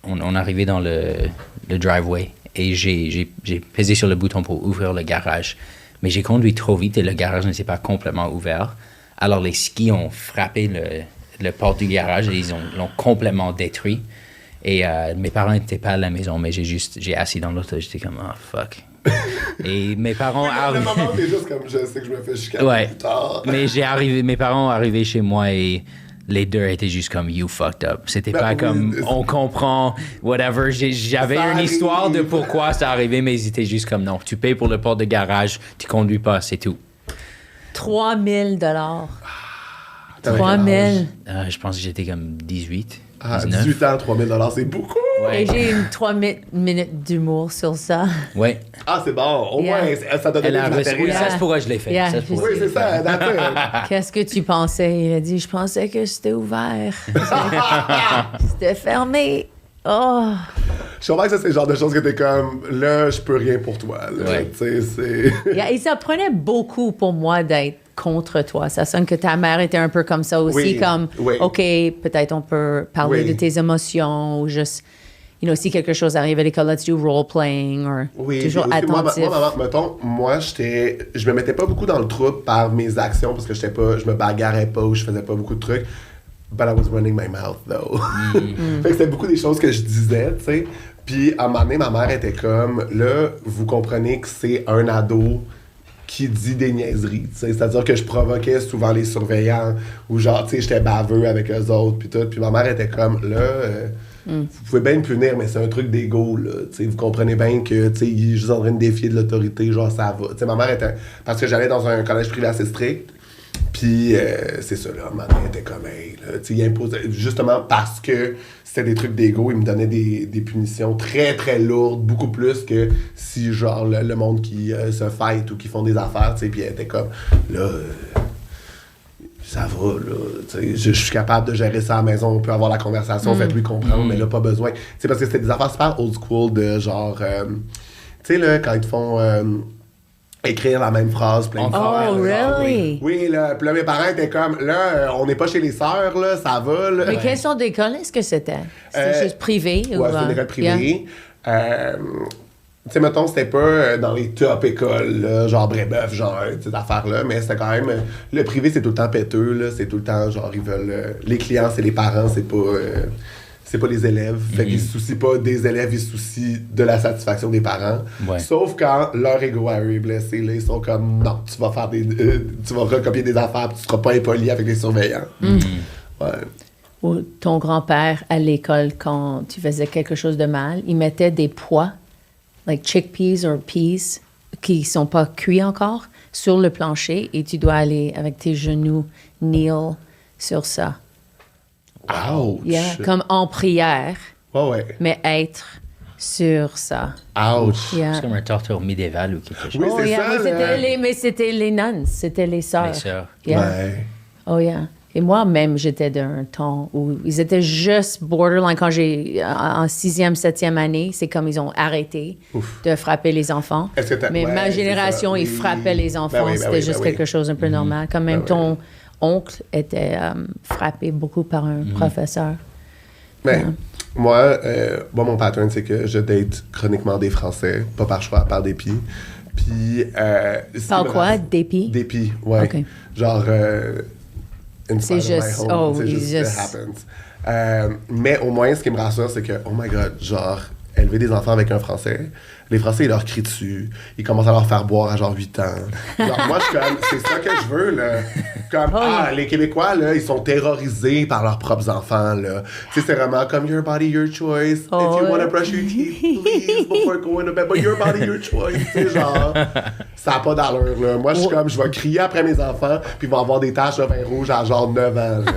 on arrivait dans le driveway. Et j'ai pesé sur le bouton pour ouvrir le garage. Mais j'ai conduit trop vite et le garage n'était pas complètement ouvert. Alors les skis ont frappé le porte du garage et ils l'ont complètement détruit. Et mes parents n'étaient pas à la maison, mais j'ai assis dans l'auto. J'étais comme, oh fuck. Et mes parents Le moment où t'es juste comme, je sais que je me fais chicaner ouais. plus tard. Mais mes parents arrivaient chez moi et les deux étaient juste comme you fucked up. C'était Ben pas oui, comme on comprend, whatever. J'avais Ça une histoire de arrive. pourquoi ça arrivait, mais ils étaient juste comme non. Tu payes pour le port de garage, tu conduis pas, c'est tout. 3 000 T'avais 3 quel 000. âge? Je pense que j'étais comme 18, Ah, 19. 18 ans, 3 000 $, c'est beaucoup. Ouais. Et j'ai une 3 minutes d'humour sur ça. Ouais. Ah, c'est bon. Au Yeah. moins, ça t'a donné Elle a du reçu. Oui, matériel. ça se pourrait, je l'ai fait. Yeah, Ça se pourrait. Oui, c'est ça. That's it. Qu'est-ce que tu pensais? Il a dit, je pensais que c'était ouvert. C'était fermé. Oh! Je comprends que ça, c'est le genre de choses que t'es comme, là, je peux rien pour toi. Là. Ouais. Tu sais, c'est... Et ça prenait beaucoup pour moi d'être contre toi. Ça sonne que ta mère était un peu comme ça aussi, Oui, comme, oui. OK, peut-être on peut parler Oui. de tes émotions ou juste, si quelque chose arrive à l'école, let's do role-playing or Oui, toujours puis aussi, attentif. moi, je me mettais pas beaucoup dans le trouble par mes actions parce que je me bagarrais pas ou je faisais pas beaucoup de trucs. But I was running my mouth, though. Fait que c'était beaucoup des choses que je disais, tu sais. Puis, à un moment donné, ma mère était comme, là, vous comprenez que c'est un ado qui dit des niaiseries, tu sais. C'est-à-dire que je provoquais souvent les surveillants ou genre, tu sais, j'étais baveux avec eux autres, puis tout. Puis ma mère était comme, là, vous pouvez bien me punir, mais c'est un truc d'ego, là. Tu sais, vous comprenez bien que, tu sais, il est juste en train de défier de l'autorité, genre, ça va. Tu sais, ma mère était... Parce que j'allais dans un collège privé assez strict. Puis, c'est ça, là, ma mère était comme, hey, là, tu sais, il imposait, justement parce que c'était des trucs d'ego, il me donnait des punitions très, très lourdes, beaucoup plus que si, genre, le monde qui se fight ou qui font des affaires, tu sais, puis elle était comme, là, ça va, là, tu sais, je suis capable de gérer ça à la maison, on peut avoir la conversation, faites-lui comprendre, mais là, pas besoin. Tu sais, parce que c'était des affaires super old school de, genre, tu sais, là, quand ils te font... écrire la même phrase plein de Oh, fois. là, really? Oui, là, puis là, mes parents étaient comme, là, on n'est pas chez les sœurs, là, ça va, là. Mais quelle sorte d'école est-ce que c'était? C'était juste privé? Ouais, c'est une école privée. Tu sais, mettons, c'était pas dans les top écoles, là, genre Brébeuf, genre, ces affaires-là, mais c'était quand même... le privé, c'est tout le temps péteux, là, c'est tout le temps, genre, ils veulent... les clients, c'est les parents, c'est pas les élèves. Fait qu'ils se soucient pas des élèves, ils se soucient de la satisfaction des parents. Ouais. Sauf quand leur ego à eux est blessé, là, ils sont comme, non, tu vas faire tu vas recopier des affaires, puis tu seras pas impoli avec les surveillants. Ouais. Ou ton grand-père, à l'école, quand tu faisais quelque chose de mal, il mettait des pois, like chickpeas or peas, qui sont pas cuits encore, sur le plancher, et tu dois aller avec tes genoux kneel sur ça. Ouch! Yeah, comme en prière, Ouais. mais être sur ça. Ouch! Yeah. C'est comme un torture médiéval ou quelque chose. Oui, Oh, c'est yeah, ça, mais c'était les nuns, c'était les sœurs. Les sœurs. Yeah. Ouais. Oh, yeah. Et moi-même, j'étais d'un temps où ils étaient juste borderline. Quand en 6e, 7e année, c'est comme ils ont arrêté de frapper les enfants. Est-ce que Mais ouais, ma c'est génération, ça, ils oui. frappaient les enfants. Ben oui, C'était juste oui. quelque chose un peu normal. Comme même Ben ton oncle était frappé beaucoup par un professeur. Mais moi, mon pattern, c'est que je date chroniquement des Français, pas par choix, par dépit. Puis. Par quoi? Dépit? Dépit, ouais. Ok. Genre. In C'est spite of juste- my home, oh, c'est il juste. juste- It happens. Mais au moins, ce qui me rassure, c'est que, oh my god, genre. élever des enfants avec un Français. Les Français, ils leur crient dessus. Ils commencent à leur faire boire à genre 8 ans. Genre, moi, je suis comme, c'est ça que je veux, là. Comme, les Québécois, là, ils sont terrorisés par leurs propres enfants, là. Tu sais, c'est vraiment comme your body, your choice. If you want to brush your teeth, please, before going to bed. But your body, your choice. Tu sais, genre, ça n'a pas d'allure, là. Moi, je suis comme, je vais crier après mes enfants, puis ils vont avoir des taches de vin rouge à genre 9 ans, là.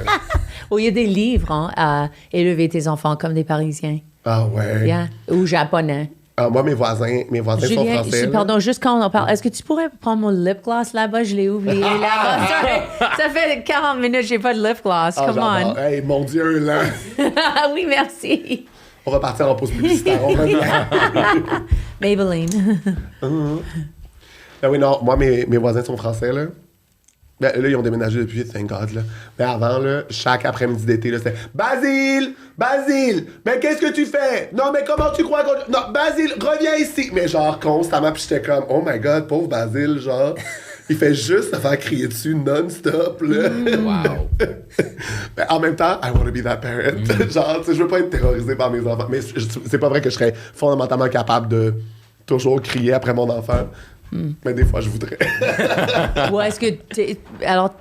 Il y a des livres à élever tes enfants comme des Parisiens. Ah ouais. Yeah. Ou japonais. Moi, mes voisins sont français. Pardon, juste quand on en parle, est-ce que tu pourrais prendre mon lip gloss là-bas? Je l'ai oublié là-bas. Ça fait 40 minutes que j'ai pas de lip gloss. Come on. Hey, mon Dieu, là. Oui, merci. On va partir en pause publicitaire. On va Maybelline. Ben oui, non, moi, mes voisins sont français, là. Ben, là, ils ont déménagé depuis, thank God, là. Mais avant, là, chaque après-midi d'été, là, c'était « Basile! Basile! Mais qu'est-ce que tu fais? Non, mais comment tu crois qu'on... Non, Basile, reviens ici! » Mais genre, constamment, puis j'étais comme « Oh my God, pauvre Basile, genre... » Il fait juste se faire crier dessus non-stop, là. Wow! Mais en même temps, I want to be that parent. Genre, tu sais, je veux pas être terrorisé par mes enfants. Mais c'est pas vrai que je serais fondamentalement capable de toujours crier après mon enfant. Mais des fois, je voudrais. Ou est-ce que... Alors,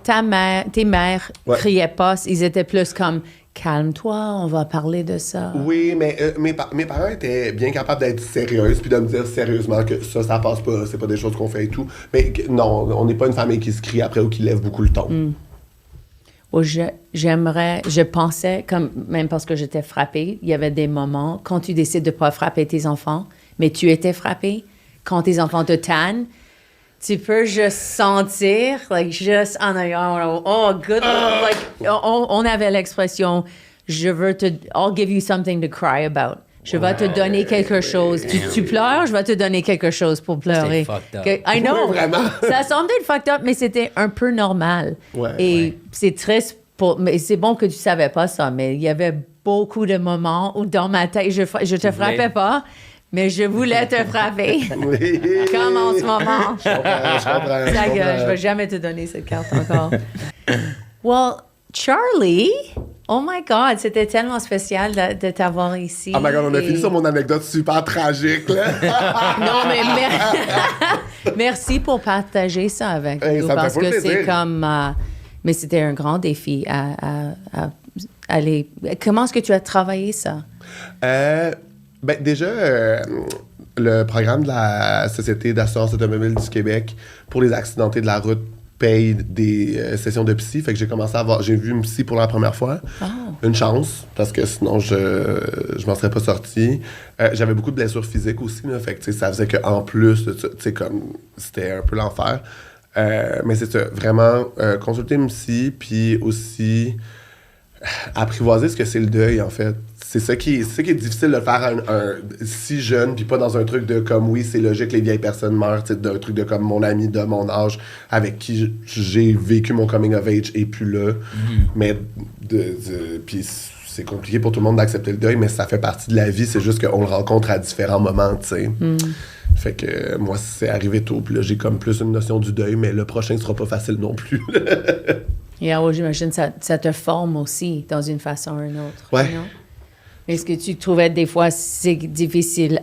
tes mères criaient pas, ils étaient plus comme... Calme-toi, on va parler de ça. Oui, mais mes parents étaient bien capables d'être sérieuses puis de me dire sérieusement que ça passe pas, c'est pas des choses qu'on fait et tout. Mais non, on n'est pas une famille qui se crie après ou qui lève beaucoup le ton. Je pensais, comme même parce que j'étais frappée, il y avait des moments, quand tu décides de pas frapper tes enfants, mais tu étais frappée, quand tes enfants te tannent, tu peux juste sentir, like, juste en ayant, oh, good, like, on avait l'expression, I'll give you something to cry about. Je vais te donner quelque chose. Tu pleures, je vais te donner quelque chose pour pleurer. C'était fucked up. I know. Oui, vraiment. Ça semblait fucked up, mais c'était un peu normal. C'est triste, mais c'est bon que tu savais pas ça, mais il y avait beaucoup de moments où dans ma tête, je te frappais pas, mais je voulais te frapper. Oui. Comme en ce moment. Je comprends. Ta gueule, je vais jamais te donner cette carte encore. Well, Charlie, oh my God, c'était tellement spécial de t'avoir ici. Oh my God, on a fini sur mon anecdote super tragique, là. Non, mais merci pour partager ça avec nous, ça me parce fait que plaisir. c'est comme... mais c'était un grand défi à aller... Comment est-ce que tu as travaillé ça? Ben déjà, le programme de la Société d'assurance automobile du Québec pour les accidentés de la route paye des sessions de psy. Fait que j'ai vu une psy pour la première fois. Oh. Une chance, parce que sinon, je m'en serais pas sorti. J'avais beaucoup de blessures physiques aussi, là, fait que ça faisait qu'en plus, tu sais, comme c'était un peu l'enfer. Mais c'est ça, vraiment, consulter une psy, puis aussi apprivoiser ce que c'est le deuil, en fait. C'est ça qui est difficile de le faire si jeune, puis pas dans un truc de comme, oui, c'est logique, les vieilles personnes meurent, d'un truc de comme mon ami de mon âge, avec qui j'ai vécu mon coming of age et plus là. Mais, puis c'est compliqué pour tout le monde d'accepter le deuil, mais ça fait partie de la vie, c'est juste qu'on le rencontre à différents moments, tu sais. Fait que moi, c'est arrivé tôt, puis là, j'ai comme plus une notion du deuil, mais le prochain sera pas facile non plus. J'imagine que ça te forme aussi, dans une façon ou une autre. Ouais. Non? Est-ce que tu trouvais des fois c'est difficile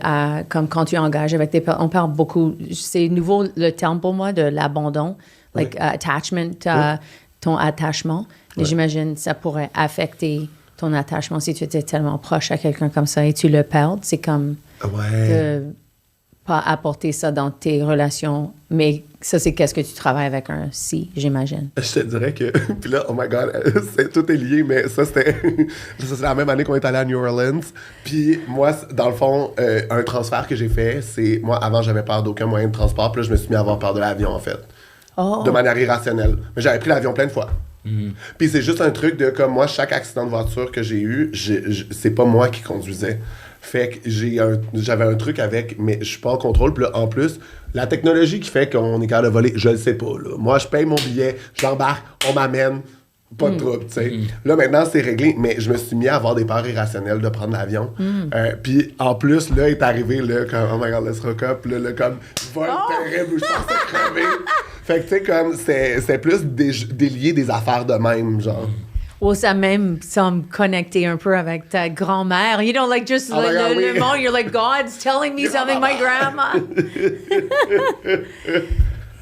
comme quand tu engages avec tes parents, on parle beaucoup, c'est nouveau le terme pour moi de l'abandon, like attachment, ton attachement. Et j'imagine ça pourrait affecter ton attachement si tu étais tellement proche à quelqu'un comme ça et tu le perds. C'est comme de pas apporter ça dans tes relations, mais ça, c'est qu'est-ce que tu travailles avec un si, j'imagine. Je te dirais que... Puis là, oh my God, tout est lié, mais ça, c'est la même année qu'on est allé à New Orleans. Puis moi, dans le fond, un transfert que j'ai fait, c'est... Moi, avant, j'avais peur d'aucun moyen de transport, puis là, je me suis mis à avoir peur de l'avion, en fait. De manière irrationnelle. Mais j'avais pris l'avion plein de fois. Puis c'est juste un truc de comme moi, chaque accident de voiture que j'ai eu, c'est pas moi qui conduisais. Fait que j'avais un truc avec, mais je suis pas en contrôle. Puis là, en plus, la technologie qui fait qu'on est capable de voler, je le sais pas. Là. Moi, je paye mon billet, j'embarque, on m'amène, pas de trouble, tu sais. Là, maintenant, c'est réglé, mais je me suis mis à avoir des peurs irrationnelles de prendre l'avion. Puis en plus, là, est arrivé, là, comme, oh my God, let's hook up, là, comme, vol terrible, où je pensais crever. Fait que, tu sais, comme, c'est plus délié des affaires de même, genre. Ou ça même semble connecter un peu avec ta grand-mère. You know, like just Oh my God, le oui. monde, you're like, God's telling me something, my grandma.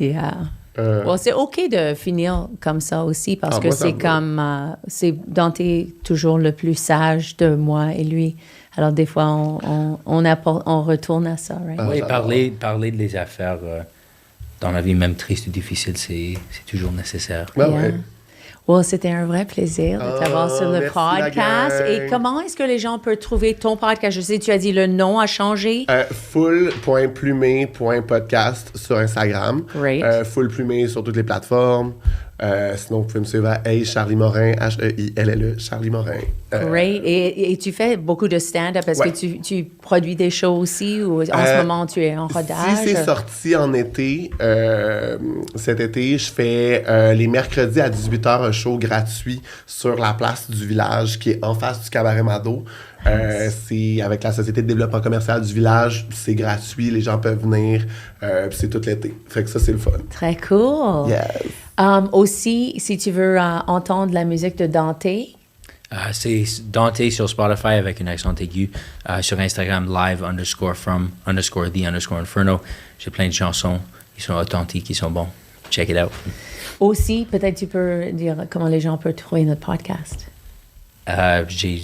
Yeah. Well, c'est OK de finir comme ça aussi parce que moi, ça c'est me va. comme... c'est Dante toujours le plus sage de moi et lui. Alors, des fois, on retourne à ça, right? Oui, j'adore. parler de les affaires dans la vie, même triste ou difficile, c'est toujours nécessaire. Ben Yeah. ouais. Well, c'était un vrai plaisir de t'avoir sur le merci, la podcast. gang. Et comment est-ce que les gens peuvent trouver ton podcast? Je sais, tu as dit le nom a changé. Full.plumé.podcast sur Instagram. Great. Full Plumé sur toutes les plateformes. Sinon, vous pouvez me suivre à Hey Charlie Morin, H-E-I-L-L-E, Charlie Morin. Great. Et tu fais beaucoup de stand-up. Est-ce Ouais. que tu produis des shows aussi ou en ce moment tu es en rodage? Si c'est sorti en été, cet été, je fais les mercredis à 18h un show gratuit sur la place du village qui est en face du Cabaret Mado. C'est avec la Société de développement commercial du village. C'est gratuit, les gens peuvent venir. Puis c'est tout l'été. Fait que ça, c'est le fun. Très cool. Yes. Aussi, si tu veux entendre la musique de Dante, C'est Dante sur Spotify avec un accent aigu. Sur Instagram, live_from_the_inferno. J'ai plein de chansons. Ils sont authentiques, ils sont bons. Check it out. aussi, peut-être tu peux dire comment les gens peuvent trouver notre podcast. Tu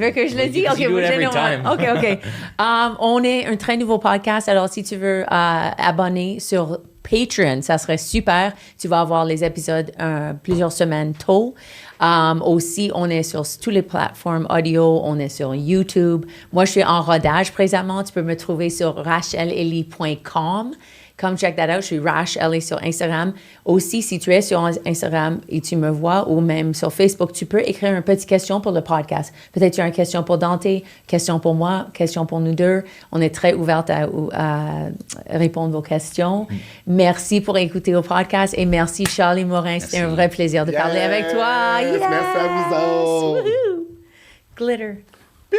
veux que je le dise? You do it every time. OK. On est un très nouveau podcast. Alors, si tu veux abonner sur Patreon, ça serait super. Tu vas avoir les épisodes plusieurs semaines tôt. Aussi, on est sur toutes les plateformes audio. On est sur YouTube. Moi, je suis en rodage présentement. Tu peux me trouver sur rachelellie.com. Come check that out. Je suis Rash Ellie sur Instagram. Aussi, si tu es sur Instagram et tu me vois, ou même sur Facebook, tu peux écrire une petite question pour le podcast. Peut-être tu as une question pour Dante, question pour moi, question pour nous deux. On est très ouverte à répondre vos questions. Merci pour écouter au podcast et merci Charlie Morin. C'était un vrai plaisir de parler avec toi. Yes! Merci à vous autres. Woohoo! Glitter. Pew!